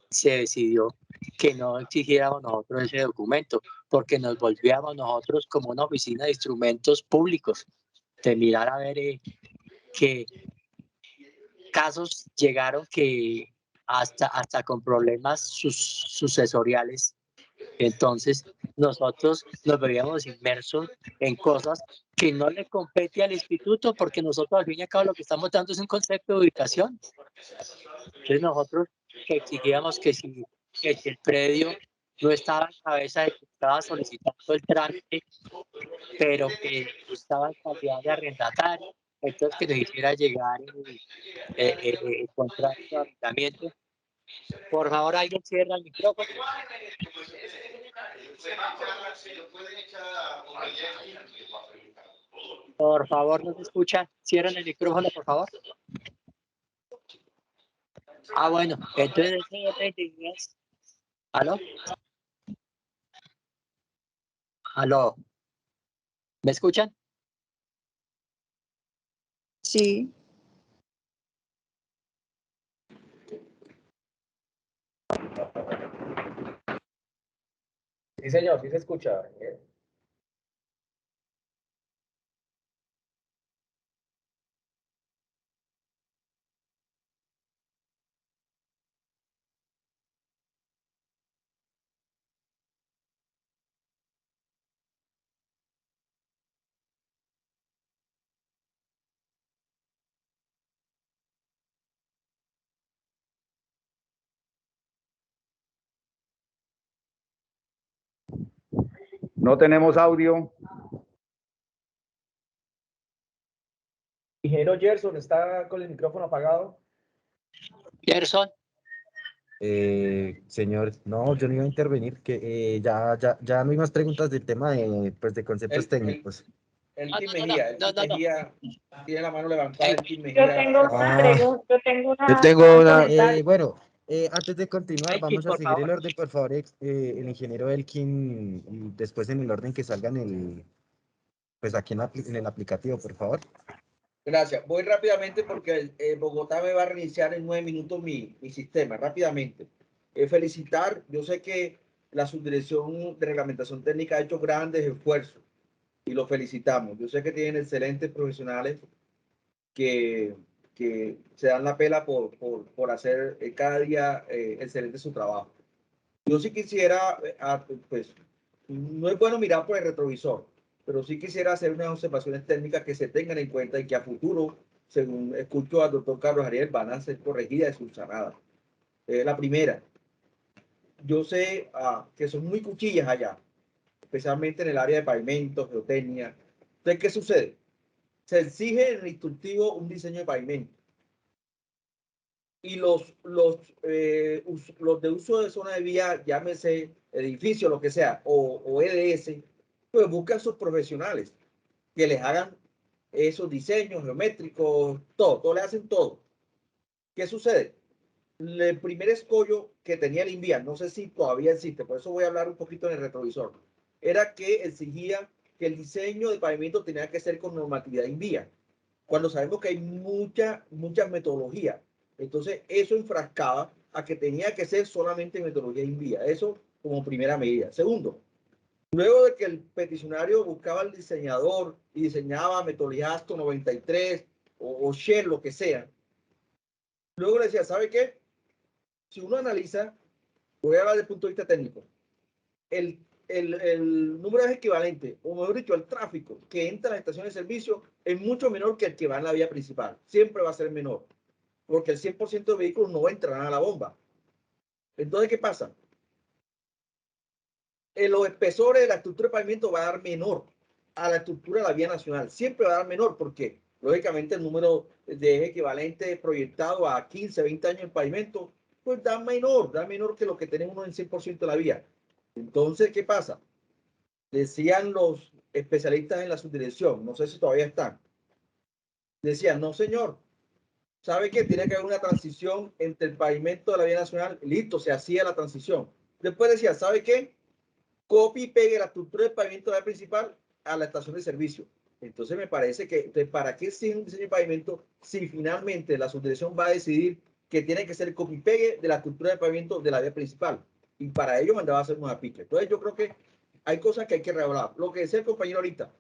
S12: se decidió que no exigiéramos nosotros ese documento, porque nos volvíamos nosotros como una oficina de instrumentos públicos, de mirar a ver qué casos llegaron que hasta con problemas sucesoriales. Entonces, nosotros nos veríamos inmersos en cosas que no le compete al instituto, porque nosotros al fin y al cabo lo que estamos dando es un concepto de ubicación. Entonces nosotros exigíamos que si el predio no estaba en cabeza de que estaba solicitando el trámite, pero que estaba en calidad de arrendatario, entonces que nos hiciera llegar el contrato de arrendamiento. Por favor, alguien cierra el micrófono. Por favor, no se escucha. Cierran el micrófono, por favor. Ah, bueno, entonces ese orden de ideas. ¿Aló? ¿Aló? ¿Me escuchan?
S10: Sí.
S4: Sí, señor, sí se escucha.
S15: No tenemos audio.
S4: Ingeniero Gerson, ¿está con el micrófono apagado?
S12: Gerson.
S14: Señor, no, yo no iba a intervenir, que ya no hay más preguntas del tema de, pues, de conceptos técnicos.
S4: Elkin Mejía, Mejía tiene la mano levantada. Elkin
S17: Yo
S4: Mejía.
S17: tengo una pregunta, yo tengo
S14: Yo tengo
S17: un
S14: una,
S17: comentario.
S14: bueno, antes de continuar,
S12: Elkin,
S14: vamos a
S12: por
S14: seguir el
S12: favor.
S14: orden, por favor, el ingeniero Elkin, y después en el orden que salga pues aquí en el aplicativo, por favor.
S4: Gracias. Voy rápidamente porque Bogotá me va a reiniciar en 9 minutos mi sistema. Rápidamente. Felicitar. Yo sé que la Subdirección de Reglamentación Técnica ha hecho grandes esfuerzos y los felicitamos. Yo sé que tienen excelentes profesionales que se dan la pela por hacer cada día excelente su trabajo. Yo sí quisiera, pues, no es bueno mirar por el retrovisor, pero sí quisiera hacer unas observaciones técnicas que se tengan en cuenta y que a futuro, según escucho al doctor Carlos Ariel, van a ser corregidas y subsanadas. La primera, yo sé que son muy cuchillas allá, especialmente en el área de pavimentos, geotecnia. Entonces, ¿qué sucede? Se exige en el instructivo un diseño de pavimento. Y los de uso de zona de vía, llámese edificio, lo que sea, o EDS, pues buscan sus profesionales que les hagan esos diseños geométricos, todo le hacen todo. ¿Qué sucede? El primer escollo que tenía el INVIA, no sé si todavía existe, por eso voy a hablar un poquito en el retrovisor, era que exigía que el diseño de pavimento tenía que ser con normatividad INVIA, cuando sabemos que hay mucha metodología. Entonces, eso enfrascaba a que tenía que ser solamente metodología INVIA. Eso como primera medida. Segundo, luego de que el peticionario buscaba al diseñador y diseñaba metodología ASTO 93 o Shell, lo que sea, luego le decía, ¿sabe qué? Si uno analiza, voy a hablar desde el punto de vista técnico, el número de equivalente, o mejor dicho, el tráfico que entra a las estaciones de servicio es mucho menor que el que va en la vía principal. Siempre va a ser menor, porque el 100% de vehículos no entrarán a la bomba. Entonces, ¿qué pasa? Los espesores de la estructura de pavimento va a dar menor a la estructura de la vía nacional. Siempre va a dar menor porque, lógicamente, el número de eje equivalente proyectado a 15, 20 años en pavimento, pues da menor que lo que tenemos en 100% de la vía. Entonces, ¿qué pasa? Decían los especialistas en la subdirección, no sé si todavía están, decían, no señor, ¿sabe qué? Tiene que haber una transición entre el pavimento de la vía nacional, listo, se hacía la transición. Después decía, ¿sabe qué? Copie y pegue la estructura del pavimento de la vía principal a la estación de servicio. Entonces me parece que, ¿para qué exige un diseño de pavimento si finalmente la subdirección va a decidir que tiene que ser el copy y pegue de la estructura de pavimento de la vía principal? Y para ello mandaba a hacer un apiche. Entonces yo creo que hay cosas que hay que revelar. Lo que decía el compañero ahorita,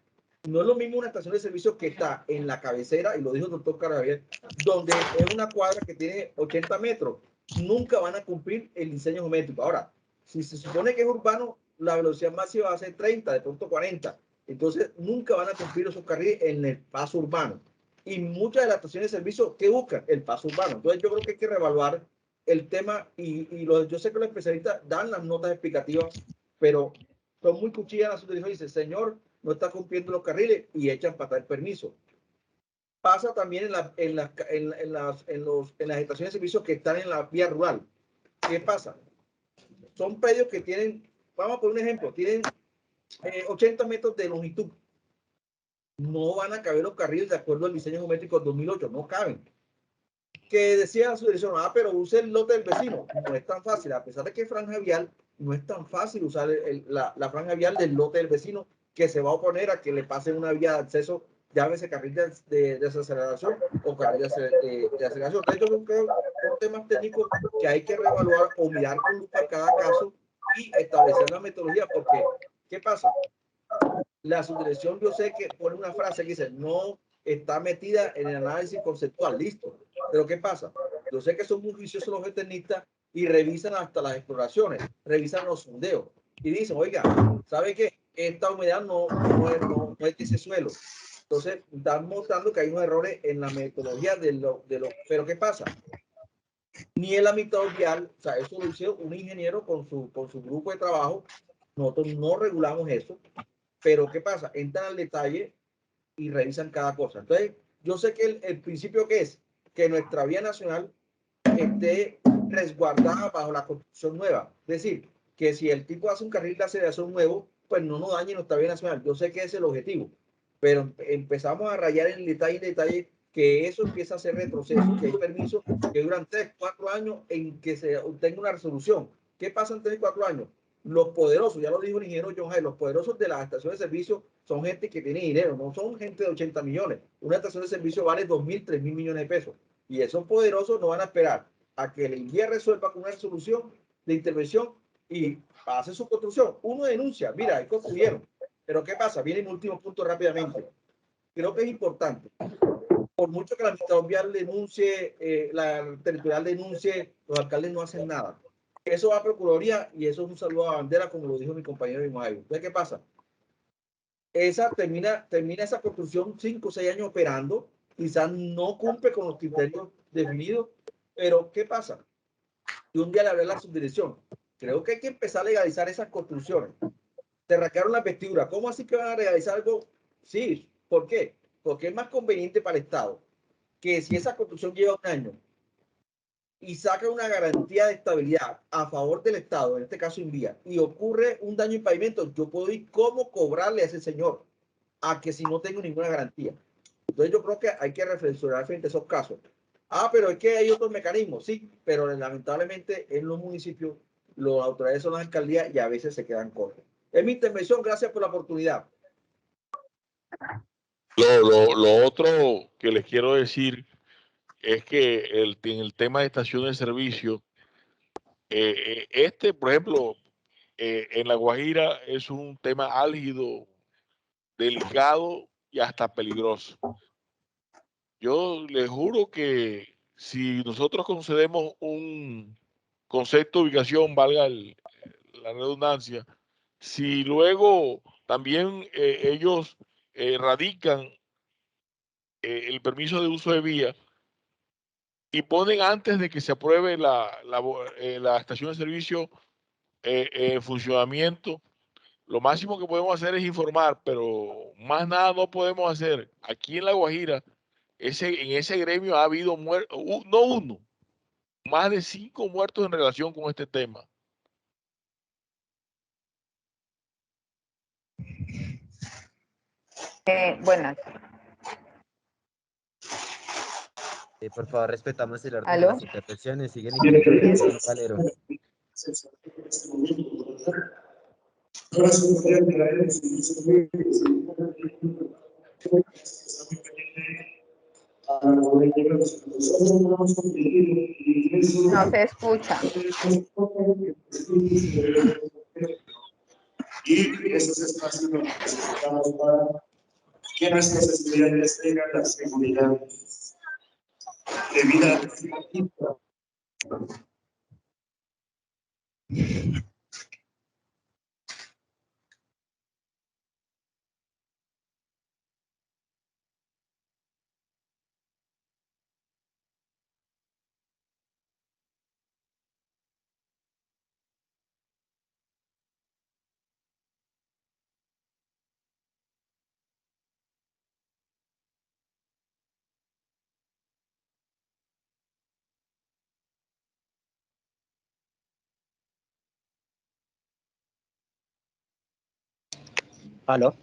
S4: no es lo mismo una estación de servicio que está en la cabecera, y lo dijo el doctor Carabel, donde es una cuadra que tiene 80 metros. Nunca van a cumplir el diseño geométrico. Ahora, si se supone que es urbano, la velocidad máxima va a ser 30, de pronto 40. Entonces, nunca van a cumplir esos carriles en el paso urbano. Y muchas de las estaciones de servicio, ¿qué buscan? El paso urbano. Entonces, yo creo que hay que reevaluar el tema yo sé que los especialistas dan las notas explicativas, pero son muy cuchillas las subdirecciones y dicen, señor, no está cumpliendo los carriles y echan para el permiso. Pasa también en las estaciones de servicio que están en la vía rural. ¿Qué pasa? Son predios que tienen, vamos a poner un ejemplo, tienen 80 metros de longitud. No van a caber los carriles de acuerdo al diseño geométrico del 2008, no caben. Que decía su dirección, pero use el lote del vecino. No es tan fácil, a pesar de que es franja vial, no es tan fácil usar la franja vial del lote del vecino que se va a oponer a que le pasen una vía de acceso, llámese carril de desaceleración o carril de aceleración. Entonces, yo creo que son temas técnicos que hay que reevaluar o mirar con lupa cada caso y establecer una metodología, porque ¿qué pasa? La subdirección, yo sé que pone una frase que dice, no está metida en el análisis conceptual, listo. Pero ¿qué pasa? Yo sé que son muy juiciosos los veterinistas y revisan hasta las exploraciones, revisan los sondeos y dicen, oiga, ¿sabe qué? Esta humedad no es de ese suelo. Entonces, están mostrando que hay unos errores en la metodología pero ¿qué pasa? Ni en la mitad vial, o sea, eso lo hizo un ingeniero con su grupo de trabajo. Nosotros no regulamos eso, pero ¿qué pasa? Entran al detalle y revisan cada cosa. Entonces, yo sé que el principio que es que nuestra vía nacional esté resguardada bajo la construcción nueva. Es decir, que si el tipo hace un carril de aceleración nuevo, pues no nos dañe nuestra vía nacional. Yo sé que ese es el objetivo, pero empezamos a rayar en detalle que eso empieza a ser retroceso, que hay permisos que duran 3, 4 años en que se obtenga una resolución. ¿Qué pasa en 3, 4 años? Los poderosos, ya lo dijo el ingeniero John Hay, los poderosos de las estaciones de servicio son gente que tiene dinero, no son gente de 80 millones. Una estación de servicio vale 2.000, 3.000 millones de pesos. Y esos poderosos no van a esperar a que el INVIA resuelva con una resolución de intervención y hace su construcción. Uno denuncia, mira, ahí construyeron. Pero ¿qué pasa? Viene mi último punto rápidamente. Creo que es importante. Por mucho que la administración vial denuncie, la territorial denuncie, los alcaldes no hacen nada. Eso va a Procuraduría y eso es un saludo a bandera, como lo dijo mi compañero Imael. Entonces, ¿qué pasa? Termina esa construcción 5 o 6 años operando, quizás no cumple con los criterios definidos, pero ¿qué pasa? Y un día le hablé a la subdirección, creo que hay que empezar a legalizar esas construcciones. Te raquearon la vestidura, ¿cómo así que van a legalizar algo? Sí, ¿por qué? Porque es más conveniente para el Estado que si esa construcción lleva 1 año y saca una garantía de estabilidad a favor del Estado, en este caso Invía, y ocurre un daño en pavimento, yo puedo ir cómo cobrarle a ese señor, a que si no tengo ninguna garantía. Entonces yo creo que hay que reflexionar frente a esos casos. Pero es que hay otros mecanismos, sí, pero lamentablemente en los municipios, las autoridades son las alcaldías y a veces se quedan cortos. Es mi intervención, gracias por la oportunidad.
S13: Lo otro que les quiero decir es que en el tema de estaciones de servicio, por ejemplo, en La Guajira es un tema álgido, delicado y hasta peligroso. Yo les juro que si nosotros concedemos un concepto de ubicación, valga la redundancia, si luego también ellos radican el permiso de uso de vía y ponen antes de que se apruebe la estación de servicio en funcionamiento, lo máximo que podemos hacer es informar, pero más nada no podemos hacer. Aquí en La Guajira, en ese gremio ha habido muertos, no uno, más de 5 muertos en relación con este tema.
S17: Buenas.
S14: Por favor, respetamos el orden de
S17: ¿Aló?
S14: las intervenciones. Siguen y Valero.
S17: No se escucha.
S16: Y estos espacios los necesitamos para que nuestros estudiantes tengan la seguridad de vida.
S12: ¿Aló?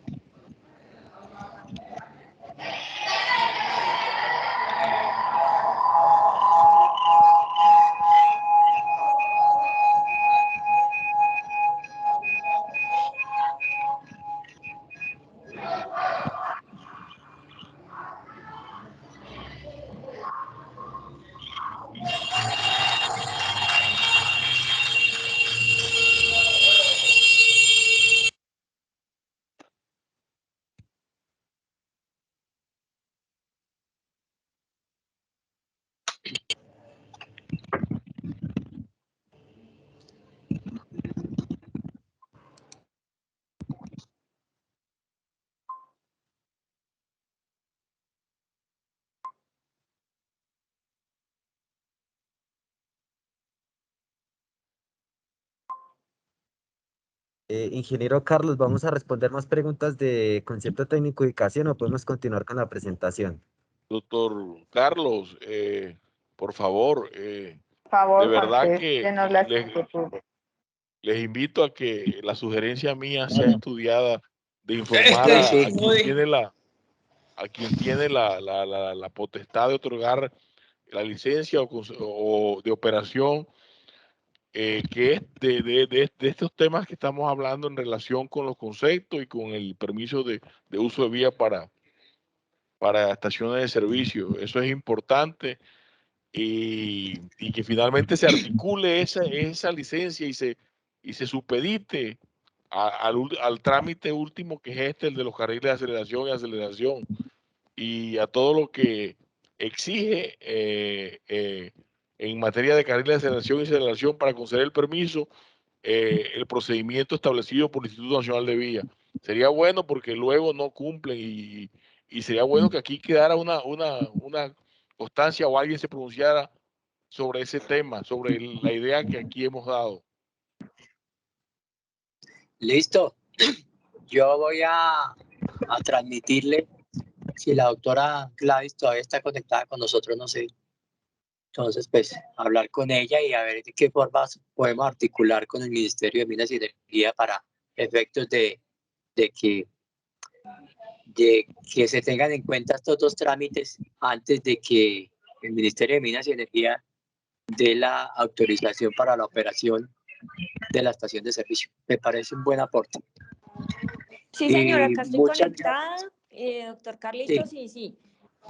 S14: Ingeniero Carlos, ¿vamos a responder más preguntas de concepto técnico de ubicación o podemos continuar con la presentación?
S13: Doctor Carlos, por favor, de
S17: Por
S13: verdad
S17: favor,
S13: que
S17: denos las
S13: les,
S17: inquietudes.
S13: les invito a que la sugerencia mía sea estudiada, de
S12: Sí,
S13: informar a
S12: sí.
S13: quien tiene la potestad de otorgar la licencia o de operación, que es de estos temas que estamos hablando en relación con los conceptos y con el permiso de uso de vía para estaciones de servicio. Eso es importante, y que finalmente se articule esa licencia y se supedite al trámite último, que es el de los carriles de aceleración y aceleración, y a todo lo que exige en materia de carriles de aceleración y aceleración para conceder el permiso, el procedimiento establecido por el Instituto Nacional de Vía. Sería bueno porque luego no cumplen, y sería bueno que aquí quedara una constancia o alguien se pronunciara sobre ese tema, sobre la idea que aquí hemos dado.
S12: Listo. Yo voy a transmitirle, si la doctora Gladys todavía está conectada con nosotros, no sé. Entonces, pues, hablar con ella y a ver de qué formas podemos articular con el Ministerio de Minas y Energía para efectos de que se tengan en cuenta estos dos trámites antes de que el Ministerio de Minas y Energía dé la autorización para la operación de la estación de servicio. Me parece un buen aporte.
S18: Sí, señora, acá estoy
S12: muchas
S18: conectada, doctor Carlitos, y sí,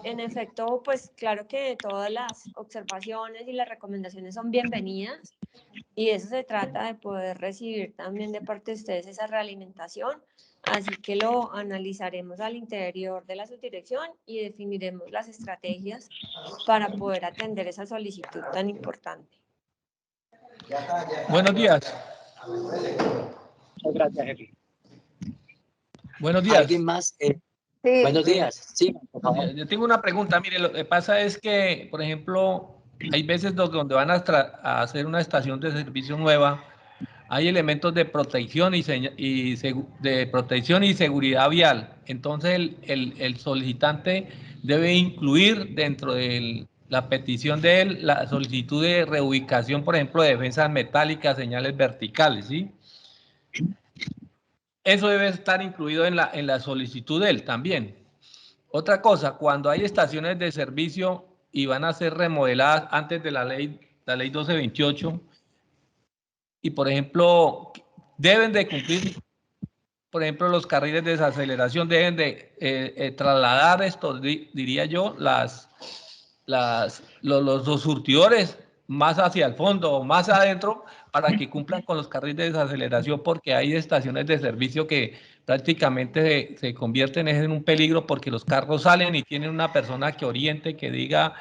S18: en efecto, pues claro que todas las observaciones y las recomendaciones son bienvenidas, y de eso se trata, de poder recibir también de parte de ustedes esa realimentación, así que lo analizaremos al interior de la subdirección y definiremos las estrategias para poder atender esa solicitud tan importante.
S19: Buenos días.
S12: Muchas gracias, jefe.
S19: Buenos días.
S12: ¿Alguien más?
S17: Sí.
S12: Buenos días. Sí, por favor.
S19: Yo tengo una pregunta. Mire, lo que pasa es que, por ejemplo, hay veces donde van a hacer una estación de servicio nueva, hay elementos de protección y seguridad vial. Entonces, el solicitante debe incluir dentro de la petición de él la solicitud de reubicación, por ejemplo, de defensas metálicas, señales verticales, ¿sí? Eso debe estar incluido en la solicitud de él también. Otra cosa, cuando hay estaciones de servicio y van a ser remodeladas antes de la ley 1228, y por ejemplo, deben de cumplir, por ejemplo, los carriles de desaceleración deben de trasladar esto, diría yo, los surtidores más hacia el fondo o más adentro para que cumplan con los carriles de desaceleración, porque hay estaciones de servicio que prácticamente se convierten en un peligro, porque los carros salen y tienen una persona que oriente, que diga,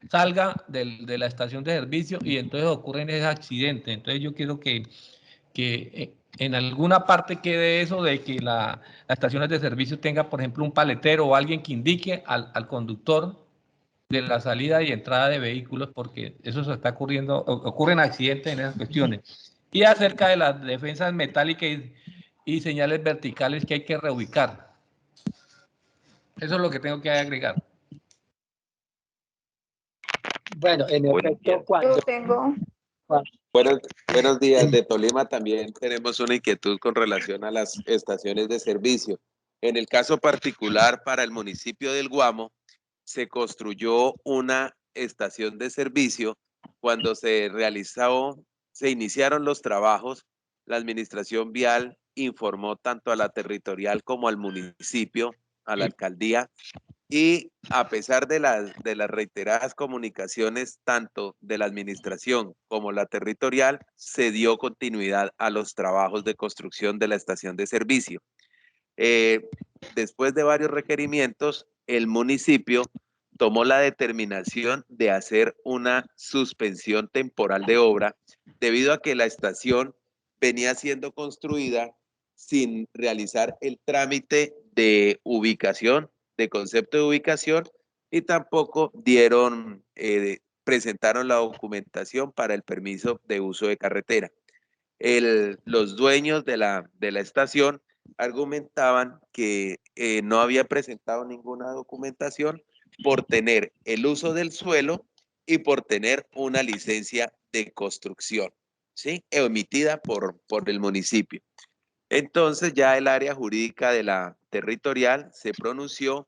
S19: salga de la estación de servicio, y entonces ocurren ese accidente. Entonces yo quiero que en alguna parte quede eso de que las estaciones de servicio tenga, por ejemplo, un paletero o alguien que indique al conductor de la salida y entrada de vehículos, porque eso se está ocurren accidentes en esas cuestiones. Y acerca de las defensas metálicas y señales verticales que hay que reubicar. Eso es lo que tengo que agregar.
S12: Bueno, en efecto, Juan.
S20: Buenos días. De Tolima también tenemos una inquietud con relación a las estaciones de servicio. En el caso particular para el municipio del Guamo, se construyó una estación de servicio cuando se iniciaron los trabajos. La administración vial informó tanto a la territorial como al municipio, a la alcaldía, y a pesar de las reiteradas comunicaciones tanto de la administración como la territorial, se dio continuidad a los trabajos de construcción de la estación de servicio. Después de varios requerimientos, el municipio tomó la determinación de hacer una suspensión temporal de obra debido a que la estación venía siendo construida sin realizar el trámite de ubicación, de concepto de ubicación, y tampoco presentaron la documentación para el permiso de uso de carretera. Los dueños de la estación argumentaban que no había presentado ninguna documentación por tener el uso del suelo y por tener una licencia de construcción, ¿sí? Emitida por el municipio. Entonces ya el área jurídica de la territorial se pronunció.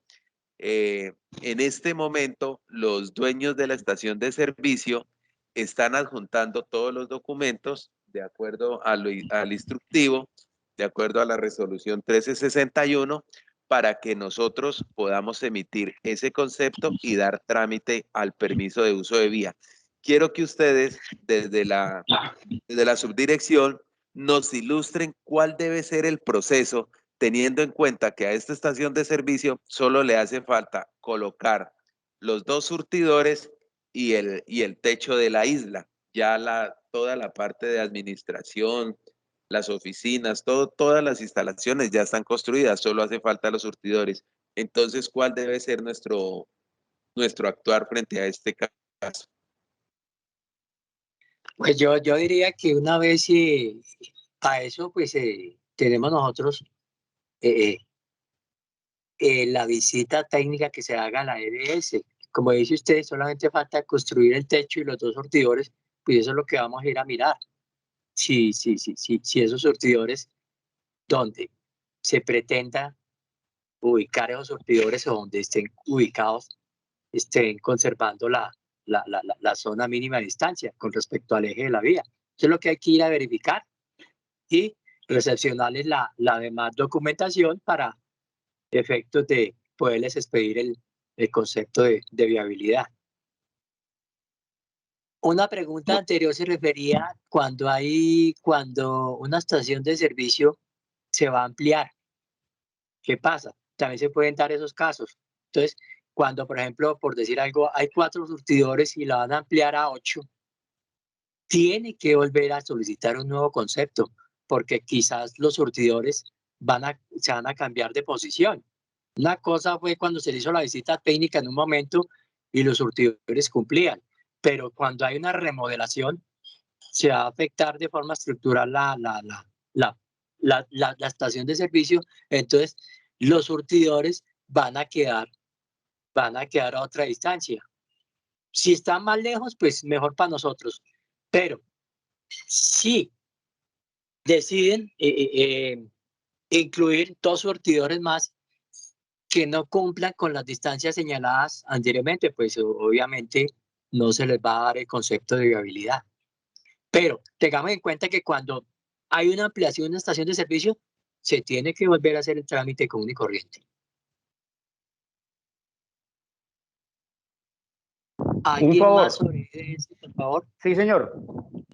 S20: En este momento, los dueños de la estación de servicio están adjuntando todos los documentos de acuerdo al instructivo, de acuerdo a la resolución 1361, para que nosotros podamos emitir ese concepto y dar trámite al permiso de uso de vía. Quiero que ustedes, desde la subdirección, nos ilustren cuál debe ser el proceso, teniendo en cuenta que a esta estación de servicio solo le hace falta colocar los 2 surtidores y el techo de la isla. Ya toda la parte de administración, las oficinas, todas las instalaciones ya están construidas, solo hace falta los surtidores. Entonces, ¿cuál debe ser nuestro actuar frente a este caso?
S12: Pues yo diría que una vez a eso, pues tenemos nosotros la visita técnica que se haga a la EBS. Como dice usted, solamente falta construir el techo y los 2 surtidores, pues eso es lo que vamos a ir a mirar. Si esos surtidores donde se pretenda ubicar esos surtidores o donde estén ubicados, estén conservando la zona mínima de distancia con respecto al eje de la vía. Eso es lo que hay que ir a verificar y recepcionarles la demás documentación para efectos de poderles expedir el concepto de viabilidad. Una pregunta anterior se refería cuando una estación de servicio se va a ampliar. ¿Qué pasa? También se pueden dar esos casos. Entonces, cuando, por ejemplo, por decir algo, hay 4 surtidores y la van a ampliar a 8, tiene que volver a solicitar un nuevo concepto, porque quizás los surtidores se van a cambiar de posición. Una cosa fue cuando se le hizo la visita técnica en un momento y los surtidores cumplían, pero cuando hay una remodelación se va a afectar de forma estructural la estación de servicio. Entonces los surtidores van a quedar a otra distancia. Si están más lejos, pues mejor para nosotros, pero si deciden incluir 2 surtidores más que no cumplan con las distancias señaladas anteriormente, pues obviamente no se les va a dar el concepto de viabilidad. Pero tengamos en cuenta que cuando hay una ampliación de una estación de servicio, se tiene que volver a hacer el trámite común y corriente.
S15: Un favor.
S12: Más sobre eso, por favor?
S15: Sí, señor.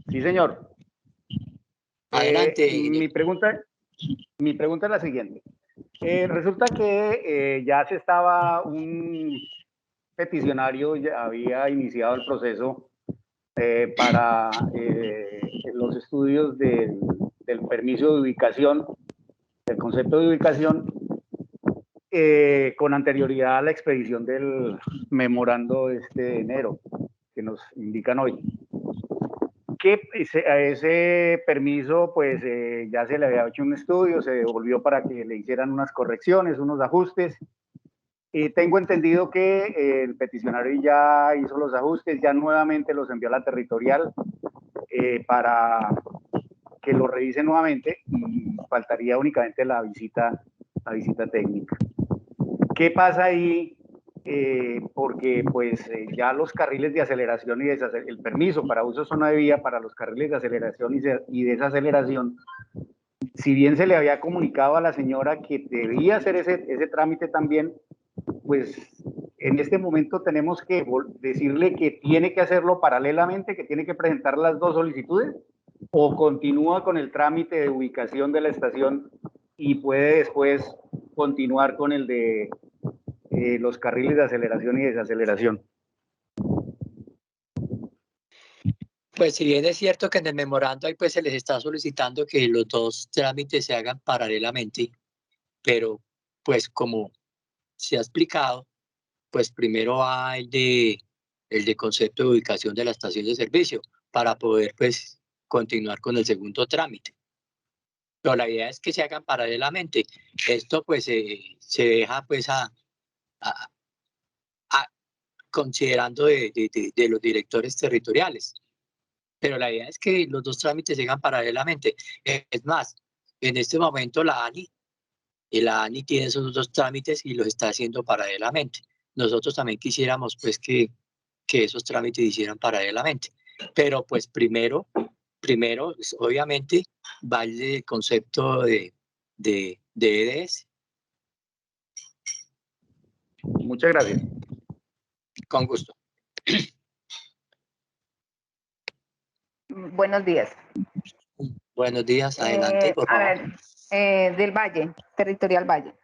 S15: Sí, señor.
S12: Adelante.
S15: Mi pregunta es la siguiente. Resulta que ya un peticionario ya había iniciado el proceso para los estudios del permiso de ubicación, del concepto de ubicación, con anterioridad a la expedición del memorando de enero que nos indican hoy. Que a ese permiso pues ya se le había hecho un estudio, se devolvió para que le hicieran unas correcciones, unos ajustes, y tengo entendido que el peticionario ya hizo los ajustes, ya nuevamente los envió a la territorial, para que lo revise nuevamente, y faltaría únicamente la visita técnica. ¿Qué pasa ahí? Porque pues ya los carriles de aceleración y el permiso para uso de zona de vía para los carriles de aceleración y desaceleración, si bien se le había comunicado a la señora que debía hacer ese trámite también, pues en este momento tenemos que decirle que tiene que hacerlo paralelamente, que tiene que presentar las dos solicitudes, o continúa con el trámite de ubicación de la estación y puede después continuar con el de los carriles de aceleración y desaceleración.
S12: Pues si bien es cierto que en el memorando ahí pues se les está solicitando que los dos trámites se hagan paralelamente, pero pues como se ha explicado, pues primero hay el de concepto de ubicación de la estación de servicio para poder pues continuar con el segundo trámite. Pero la idea es que se hagan paralelamente. Esto pues se deja pues considerando de los directores territoriales. Pero la idea es que los dos trámites se hagan paralelamente. Es más, en este momento la ANI tiene esos dos trámites y los está haciendo paralelamente. Nosotros también quisiéramos pues que esos trámites se hicieran paralelamente. Pero pues primero pues, obviamente va el concepto de EDS.
S15: Muchas gracias.
S12: Con gusto.
S17: Buenos días.
S12: Buenos días, adelante, por favor.
S17: A ver, del Valle, Territorial Valle.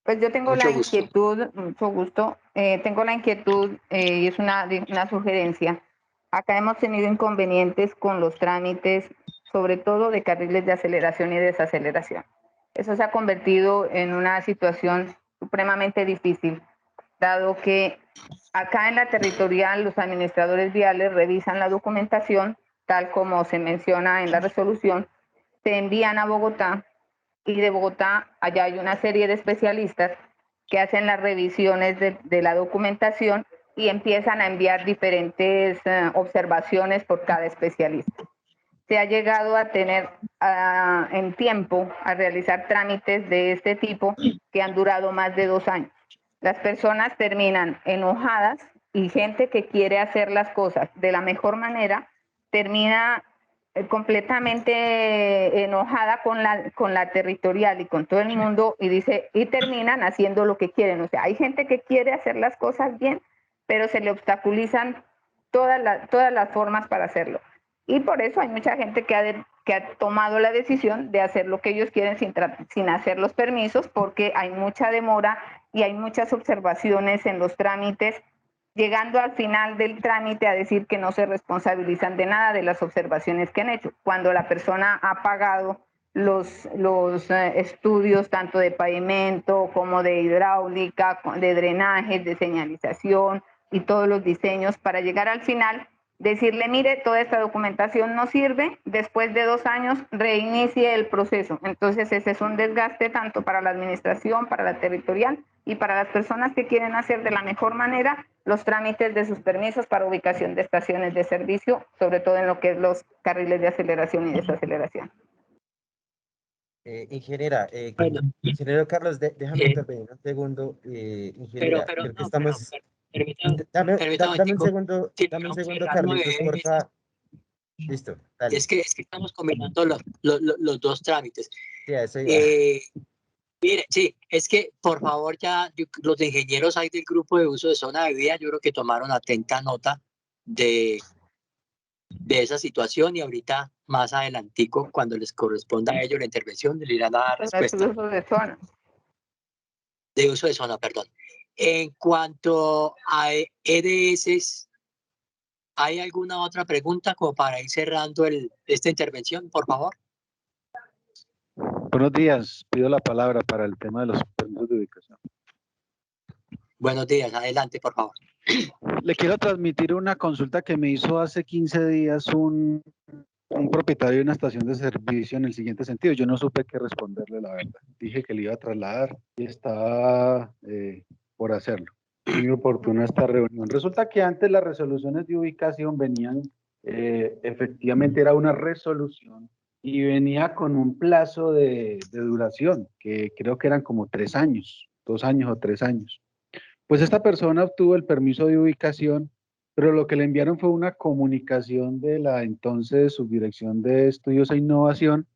S17: Pues yo tengo
S12: Mucho
S17: la
S12: gusto.
S17: inquietud, mucho gusto, tengo la inquietud y es una sugerencia. Acá hemos tenido inconvenientes con los trámites, sobre todo de carriles de aceleración y desaceleración. Eso se ha convertido en una situación supremamente difícil, dado que acá en la territorial los administradores viales revisan la documentación, tal como se menciona en la resolución, se envían a Bogotá, y de Bogotá allá hay una serie de especialistas que hacen las revisiones de la documentación y empiezan a enviar diferentes observaciones por cada especialista. Se ha llegado a tener en tiempo a realizar trámites de este tipo que han durado más de 2 años. Las personas terminan enojadas y gente que quiere hacer las cosas de la mejor manera termina completamente enojada con la territorial y con todo el mundo y terminan haciendo lo que quieren. O sea, hay gente que quiere hacer las cosas bien, pero se le obstaculizan todas las formas para hacerlo. Y por eso hay mucha gente que ha tomado la decisión de hacer lo que ellos quieren sin hacer los permisos, porque hay mucha demora y hay muchas observaciones en los trámites, llegando al final del trámite a decir que no se responsabilizan de nada de las observaciones que han hecho, cuando la persona ha pagado los estudios tanto de pavimento como de hidráulica, de drenajes, de señalización y todos los diseños para llegar al final, decirle, mire, toda esta documentación no sirve, después de 2 años reinicie el proceso. Entonces ese es un desgaste tanto para la administración, para la territorial y para las personas que quieren hacer de la mejor manera los trámites de sus permisos para ubicación de estaciones de servicio, sobre todo en lo que es los carriles de aceleración y desaceleración.
S14: Ingeniera, ingeniero Carlos, déjame intervenir un segundo. Ingeniera, creo que estamos... Dame un segundo, Carlitos, porfa. Listo, dale.
S12: Es que estamos combinando los dos trámites.
S14: Sí, a eso iba.
S12: Mire, sí, es que por favor ya los ingenieros ahí del grupo de uso de zona de vía, yo creo que tomaron atenta nota de esa situación y ahorita más adelantico, cuando les corresponda a ellos la intervención, le irán a dar respuesta.
S17: De uso de zona.
S12: De uso de zona, perdón. En cuanto a EDS, ¿hay alguna otra pregunta como para ir cerrando esta intervención, por favor?
S3: Buenos días, pido la palabra para el tema de los permisos de ubicación.
S12: Buenos días, adelante, por favor.
S3: Le quiero transmitir una consulta que me hizo hace 15 días un propietario de una estación de servicio en el siguiente sentido. Yo no supe qué responderle, la verdad. Dije que le iba a trasladar y estaba por hacerlo. Muy oportuna esta reunión. Resulta que antes las resoluciones de ubicación venían efectivamente era una resolución y venía con un plazo de duración, que creo que eran como 3 años, 2 años o 3 años. Pues esta persona obtuvo el permiso de ubicación, pero lo que le enviaron fue una comunicación de la entonces Subdirección de Estudios e Innovación,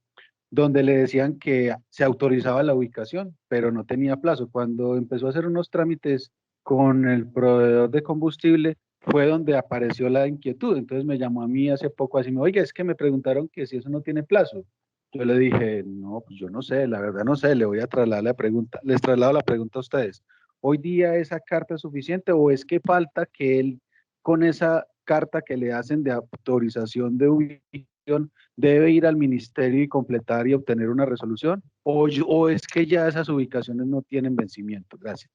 S3: donde le decían que se autorizaba la ubicación, pero no tenía plazo. Cuando empezó a hacer unos trámites con el proveedor de combustible, fue donde apareció la inquietud. Entonces me llamó a mí hace poco así, oiga, es que me preguntaron que si eso no tiene plazo. Yo le dije, no, pues yo no sé, la verdad no sé, le voy a trasladar la pregunta, les traslado la pregunta a ustedes. ¿Hoy día esa carta es suficiente o es que falta que él, con esa carta que le hacen de autorización de ubicación, debe ir al ministerio y completar y obtener una resolución? ¿O es que ya esas ubicaciones no tienen vencimiento? Gracias.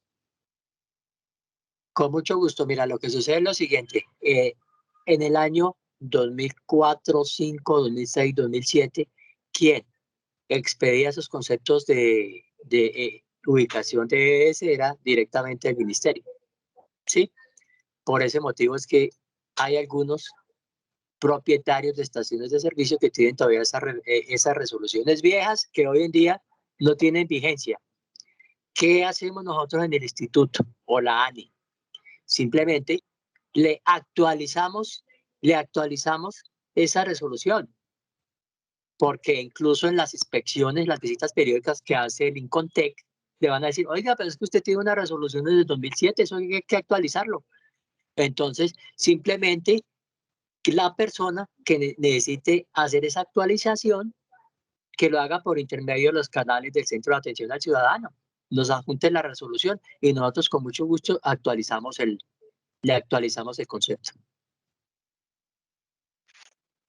S12: Con mucho gusto. Mira, lo que sucede es lo siguiente. En el año 2004, 2005, 2006, 2007, ¿quién expedía esos conceptos de ubicación de ese era directamente el ministerio? ¿Sí? Por ese motivo es que hay algunos propietarios de estaciones de servicio que tienen todavía esas resoluciones viejas que hoy en día no tienen vigencia. ¿Qué hacemos nosotros en el instituto o la ANI? Simplemente le actualizamos esa resolución, porque incluso en las inspecciones, las visitas periódicas que hace el Incontec, le van a decir, oiga, pero es que usted tiene una resolución desde 2007, eso hay que actualizarlo. Entonces, simplemente la persona que necesite hacer esa actualización, que lo haga por intermedio de los canales del Centro de Atención al Ciudadano, nos adjunten la resolución y nosotros con mucho gusto le actualizamos el concepto.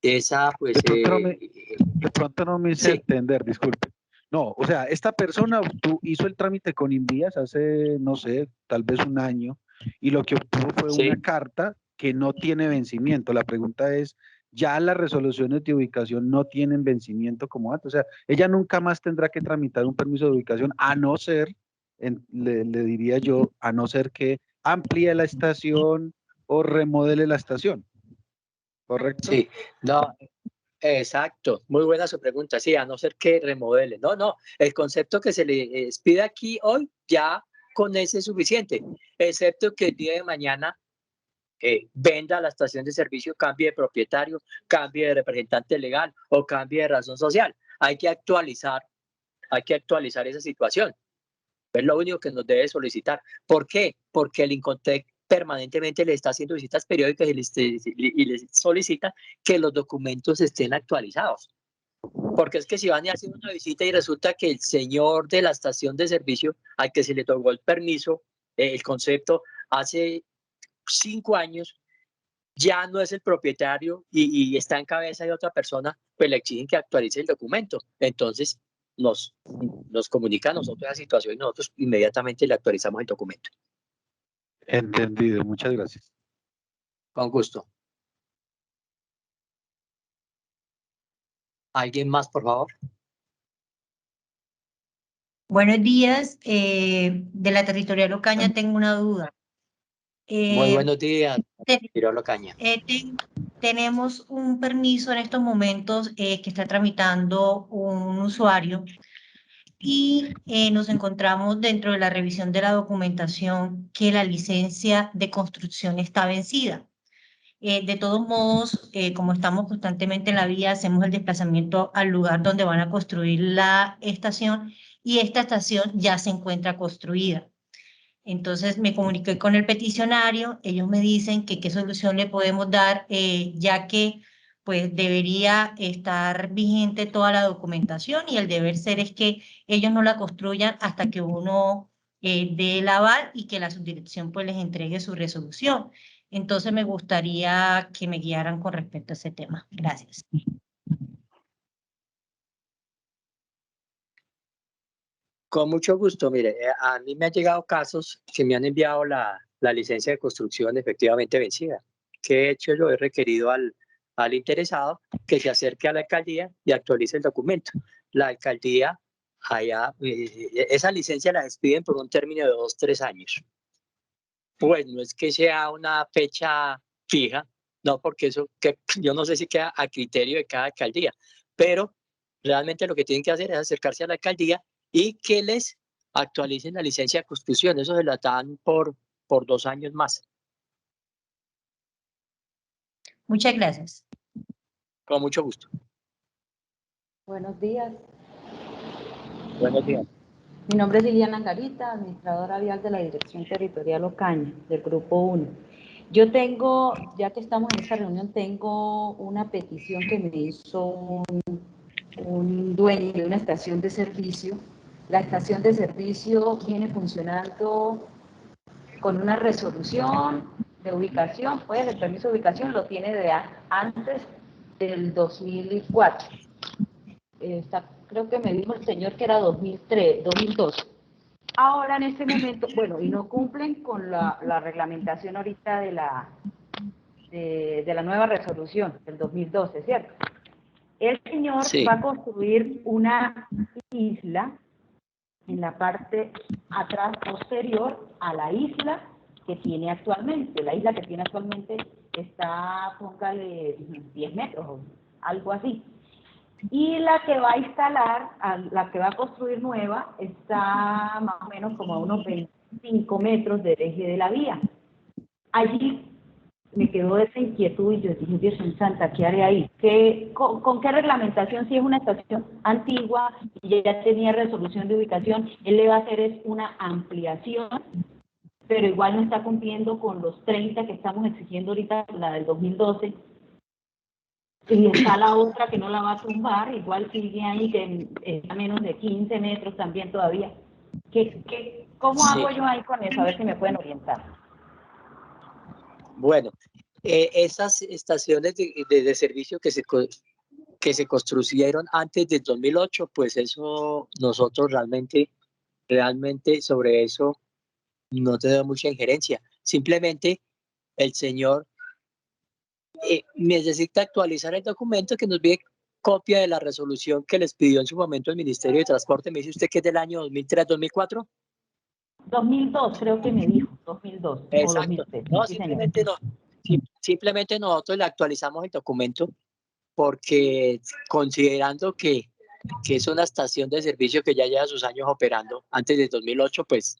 S12: Esa, pues...
S3: De pronto no me hice entender, disculpe. No, o sea, esta persona hizo el trámite con Invías hace, no sé, tal vez un año, y lo que obtuvo fue una carta que no tiene vencimiento. La pregunta es, ¿ya las resoluciones de ubicación no tienen vencimiento como antes? O sea, ella nunca más tendrá que tramitar un permiso de ubicación, a no ser, le diría yo, a no ser que amplíe la estación o remodele la estación. ¿Correcto?
S12: Sí, no, exacto, muy buena su pregunta, sí, a no ser que remodele. No, el concepto que se le pide aquí hoy, ya con ese es suficiente, excepto que el día de mañana venda la estación de servicio, cambie de propietario, cambie de representante legal o cambie de razón social. Hay que actualizar esa situación. Es lo único que nos debe solicitar. ¿Por qué? Porque el Incontec permanentemente le está haciendo visitas periódicas y les solicita que los documentos estén actualizados. Porque es que si van y hacen una visita y resulta que el señor de la estación de servicio al que se le otorgó el permiso, el concepto, hace 5 años, ya no es el propietario y está en cabeza de otra persona, pues le exigen que actualice el documento. Entonces nos comunica a nosotros la situación y nosotros inmediatamente le actualizamos el documento.
S3: Entendido, muchas gracias.
S12: Con gusto. ¿Alguien más, por favor?
S21: Buenos días. De la Territorial Ocaña tengo una duda.
S12: Muy buenos días, Territorial Ocaña.
S21: Tenemos un permiso en estos momentos que está tramitando un usuario y nos encontramos dentro de la revisión de la documentación que la licencia de construcción está vencida. De todos modos, como estamos constantemente en la vía, hacemos el desplazamiento al lugar donde van a construir la estación y esta estación ya se encuentra construida. Entonces me comuniqué con el peticionario, ellos me dicen que qué solución le podemos dar, ya que pues debería estar vigente toda la documentación y el deber ser es que ellos no la construyan hasta que uno dé el aval y que la subdirección pues les entregue su resolución. Entonces me gustaría que me guiaran con respecto a ese tema. Gracias.
S12: Con mucho gusto. Mire, a mí me han llegado casos que me han enviado la licencia de construcción efectivamente vencida. ¿Qué he hecho? Yo he requerido al interesado que se acerque a la alcaldía y actualice el documento. La alcaldía, esa licencia la despiden por un término de 2 o 3 años. Pues no es que sea una fecha fija, no porque eso, que yo no sé si queda a criterio de cada alcaldía, pero realmente lo que tienen que hacer es acercarse a la alcaldía y que les actualicen la licencia de construcción. Eso se la dan por 2 años más.
S21: Muchas gracias.
S12: Con mucho gusto.
S2: Buenos días.
S12: Buenos días.
S2: Mi nombre es Liliana Garita, administradora vial de la Dirección Territorial Ocaña, del Grupo 1. Yo tengo, ya que estamos en esta reunión, tengo una petición que me hizo un dueño de una estación de servicio. La estación de servicio viene funcionando con una resolución de ubicación, pues el permiso de ubicación lo tiene de antes del 2004. Creo que me dijo el señor que era 2002. Ahora en este momento, bueno, y no cumplen con la reglamentación ahorita de la nueva resolución del 2012, ¿cierto? El señor va a construir una isla en la parte atrás posterior a la isla que tiene actualmente. La isla que tiene actualmente está, póngale 10 metros, algo así. Y la que va a instalar, la que va a construir nueva, está más o menos como a unos 25 metros del eje de la vía. Allí me quedó esa inquietud y yo dije, Virgen Santa, ¿qué haré ahí? ¿Con qué reglamentación? Si es una estación antigua y ya tenía resolución de ubicación, él le va a hacer es una ampliación, pero igual no está cumpliendo con los 30 que estamos exigiendo ahorita, la del 2012. Y está la otra que no la va a tumbar, igual sigue ahí, que está a menos de 15 metros también todavía. ¿Cómo hago yo ahí con eso? A ver si me pueden orientar.
S12: Bueno, esas estaciones de servicio que se construyeron antes del 2008, pues eso nosotros realmente sobre eso no tenemos mucha injerencia. Simplemente el señor necesita actualizar el documento, que nos envíe copia de la resolución que les pidió en su momento el Ministerio de Transporte. Me dice usted que es del año 2003, 2004.
S2: 2002, creo que me dijo, 2002.
S12: Exacto.
S2: O 2003.
S12: No,
S2: Sí,
S12: simplemente no. Simplemente nosotros le actualizamos el documento porque considerando que es una estación de servicio que ya lleva sus años operando antes del 2008, pues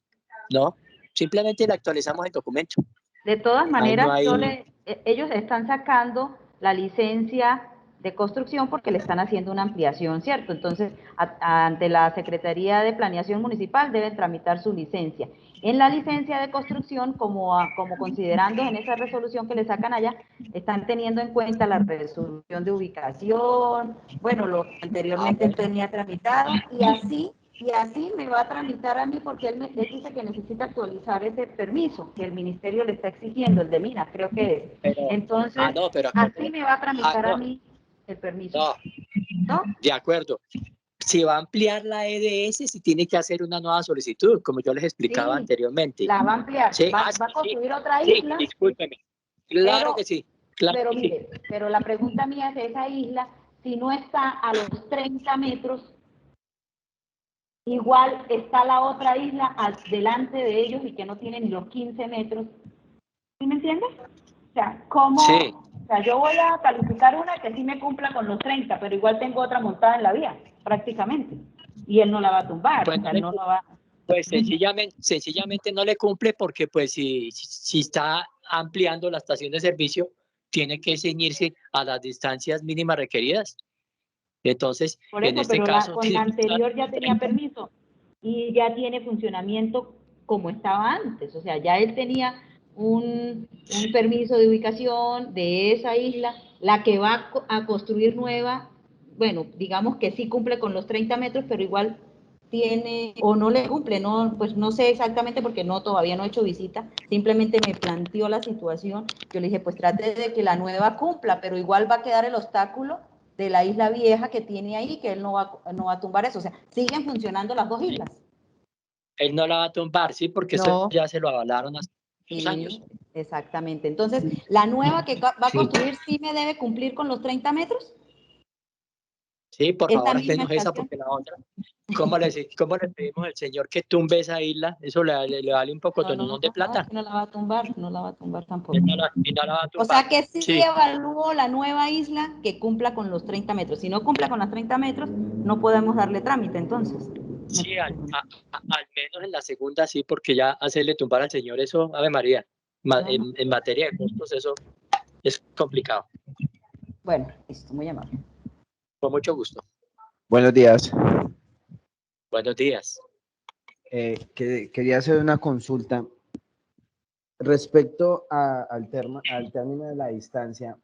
S12: no, simplemente le actualizamos el documento.
S2: De todas maneras,
S12: no hay...
S2: ellos están sacando la licencia de construcción porque le están haciendo una ampliación, ¿cierto? Entonces, ante la Secretaría de Planeación Municipal deben tramitar su licencia. En la licencia de construcción, como considerando en esa resolución que le sacan allá, están teniendo en cuenta la resolución de ubicación, bueno, lo que anteriormente él tenía tramitado, y así me va a tramitar a mí porque él dice que necesita actualizar ese permiso que el ministerio le está exigiendo, el de Minas, creo que es. Entonces, así me va a tramitar a mí el permiso. ¿No?
S12: De acuerdo. Si va a ampliar la EDS, si tiene que hacer una nueva solicitud, como yo les explicaba anteriormente.
S2: La va a ampliar.
S12: Sí,
S2: va a construir otra isla.
S12: Sí, discúlpeme. Claro que sí. Claro
S2: pero
S12: que
S2: mire,
S12: sí.
S2: pero la pregunta mía es de esa isla, si no está a los 30 metros, igual está la otra isla delante de ellos y que no tiene ni los 15 metros. ¿Sí me entiendes? O sea, ¿cómo? Sí. O sea, yo voy a calificar una que sí me cumpla con los 30, pero igual tengo otra montada en la vía, prácticamente. Y él no la va a tumbar,
S12: pues
S2: o sea, no la va...
S12: Pues sencillamente no le cumple porque pues si está ampliando la estación de servicio, tiene que ceñirse a las distancias mínimas requeridas. Entonces,
S2: por eso,
S12: en este
S2: pero
S12: caso...
S2: con la anterior ya tenía permiso y ya tiene funcionamiento como estaba antes. O sea, ya él tenía un permiso de ubicación de esa isla, la que va a construir nueva, bueno, digamos que sí cumple con los 30 metros, pero igual tiene, o no le cumple, no, pues no sé exactamente porque todavía no he hecho visita, simplemente me planteó la situación, yo le dije, pues trate de que la nueva cumpla, pero igual va a quedar el obstáculo de la isla vieja que tiene ahí, que él no va a tumbar eso, o sea, siguen funcionando las dos islas.
S12: Él no la va a tumbar, sí, porque eso ya se lo avalaron hace muchos años.
S2: Exactamente, entonces, ¿la nueva que va a construir sí me debe cumplir con los 30 metros?
S12: Sí, por
S2: ¿Es la
S12: favor,
S2: misma
S12: haznos esa
S2: estación?
S12: porque la otra. ¿Cómo le pedimos al señor que tumbe esa isla? Eso le vale un poco de plata.
S2: No la va a tumbar, no la va a tumbar tampoco.
S12: Y no la va a
S2: O
S12: tumbar.
S2: sea que sí,
S12: Sí.
S2: evalúo la nueva isla que cumpla con los 30 metros. Si no cumpla con los 30 metros, no podemos darle trámite entonces.
S12: Sí, al menos en la segunda sí, porque ya hacerle tumbar al señor eso, Ave María, en materia de costos eso es complicado.
S2: Bueno, listo, muy amable.
S12: Con mucho gusto.
S5: Buenos días.
S12: Buenos días.
S5: Quería hacer una consulta respecto al término de la distancia.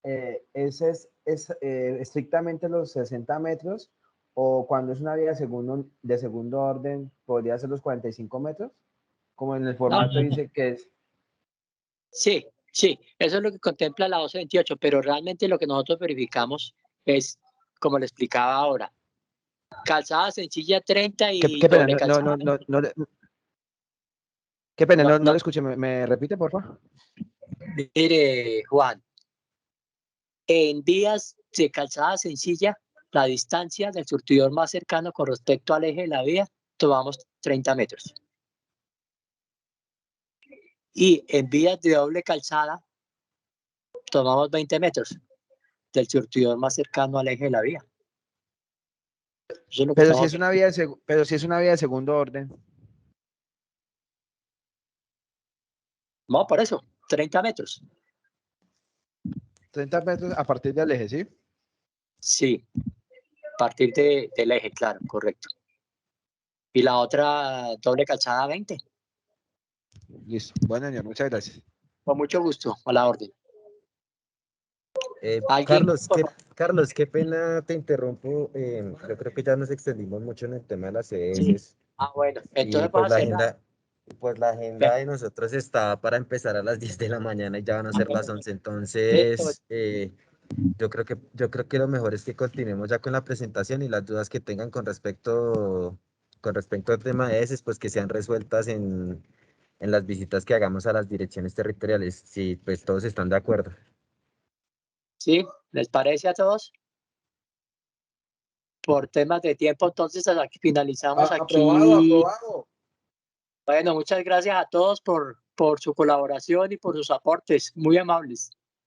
S5: ¿Ese es estrictamente los 60 metros o cuando es una vía de segundo orden podría ser los 45 metros? Como en el formato dice que es.
S12: Sí, sí, eso es lo que contempla la 1228, pero realmente lo que nosotros verificamos es, como le explicaba ahora, calzada sencilla 30 y
S5: Qué pena,
S12: doble calzada.
S5: Qué pena, no lo escuché. ¿Me repite, por favor?
S12: Mire, Juan, en vías de calzada sencilla, la distancia del surtidor más cercano con respecto al eje de la vía, tomamos 30 metros. Y en vías de doble calzada, tomamos 20 metros del surtidor más cercano al eje de la vía.
S5: Pero si es una vía de segundo orden.
S12: No, por eso, 30 metros.
S5: 30 metros a partir del eje, ¿sí?
S12: Sí, a partir del eje, claro, correcto. Y la otra doble calzada 20.
S5: Listo. Bueno, señor, muchas gracias.
S12: Con mucho gusto, a la orden.
S14: Carlos, qué pena te interrumpo. Yo creo que ya nos extendimos mucho en el tema de las CDS.
S12: Ah, bueno, entonces
S14: Y pues
S12: vamos a cerrar.
S14: la agenda de nosotros está para empezar a las 10 de la mañana y ya van a ser las 11. Entonces, yo creo que lo mejor es que continuemos ya con la presentación y las dudas que tengan con respecto al tema de ese, pues que sean resueltas en las visitas que hagamos a las direcciones territoriales, si pues todos están de acuerdo.
S12: ¿Sí? ¿Les parece a todos? Por temas de tiempo, entonces aquí finalizamos aquí.
S4: Aprobado.
S12: Bueno, muchas gracias a todos por su colaboración y por sus aportes, muy amables.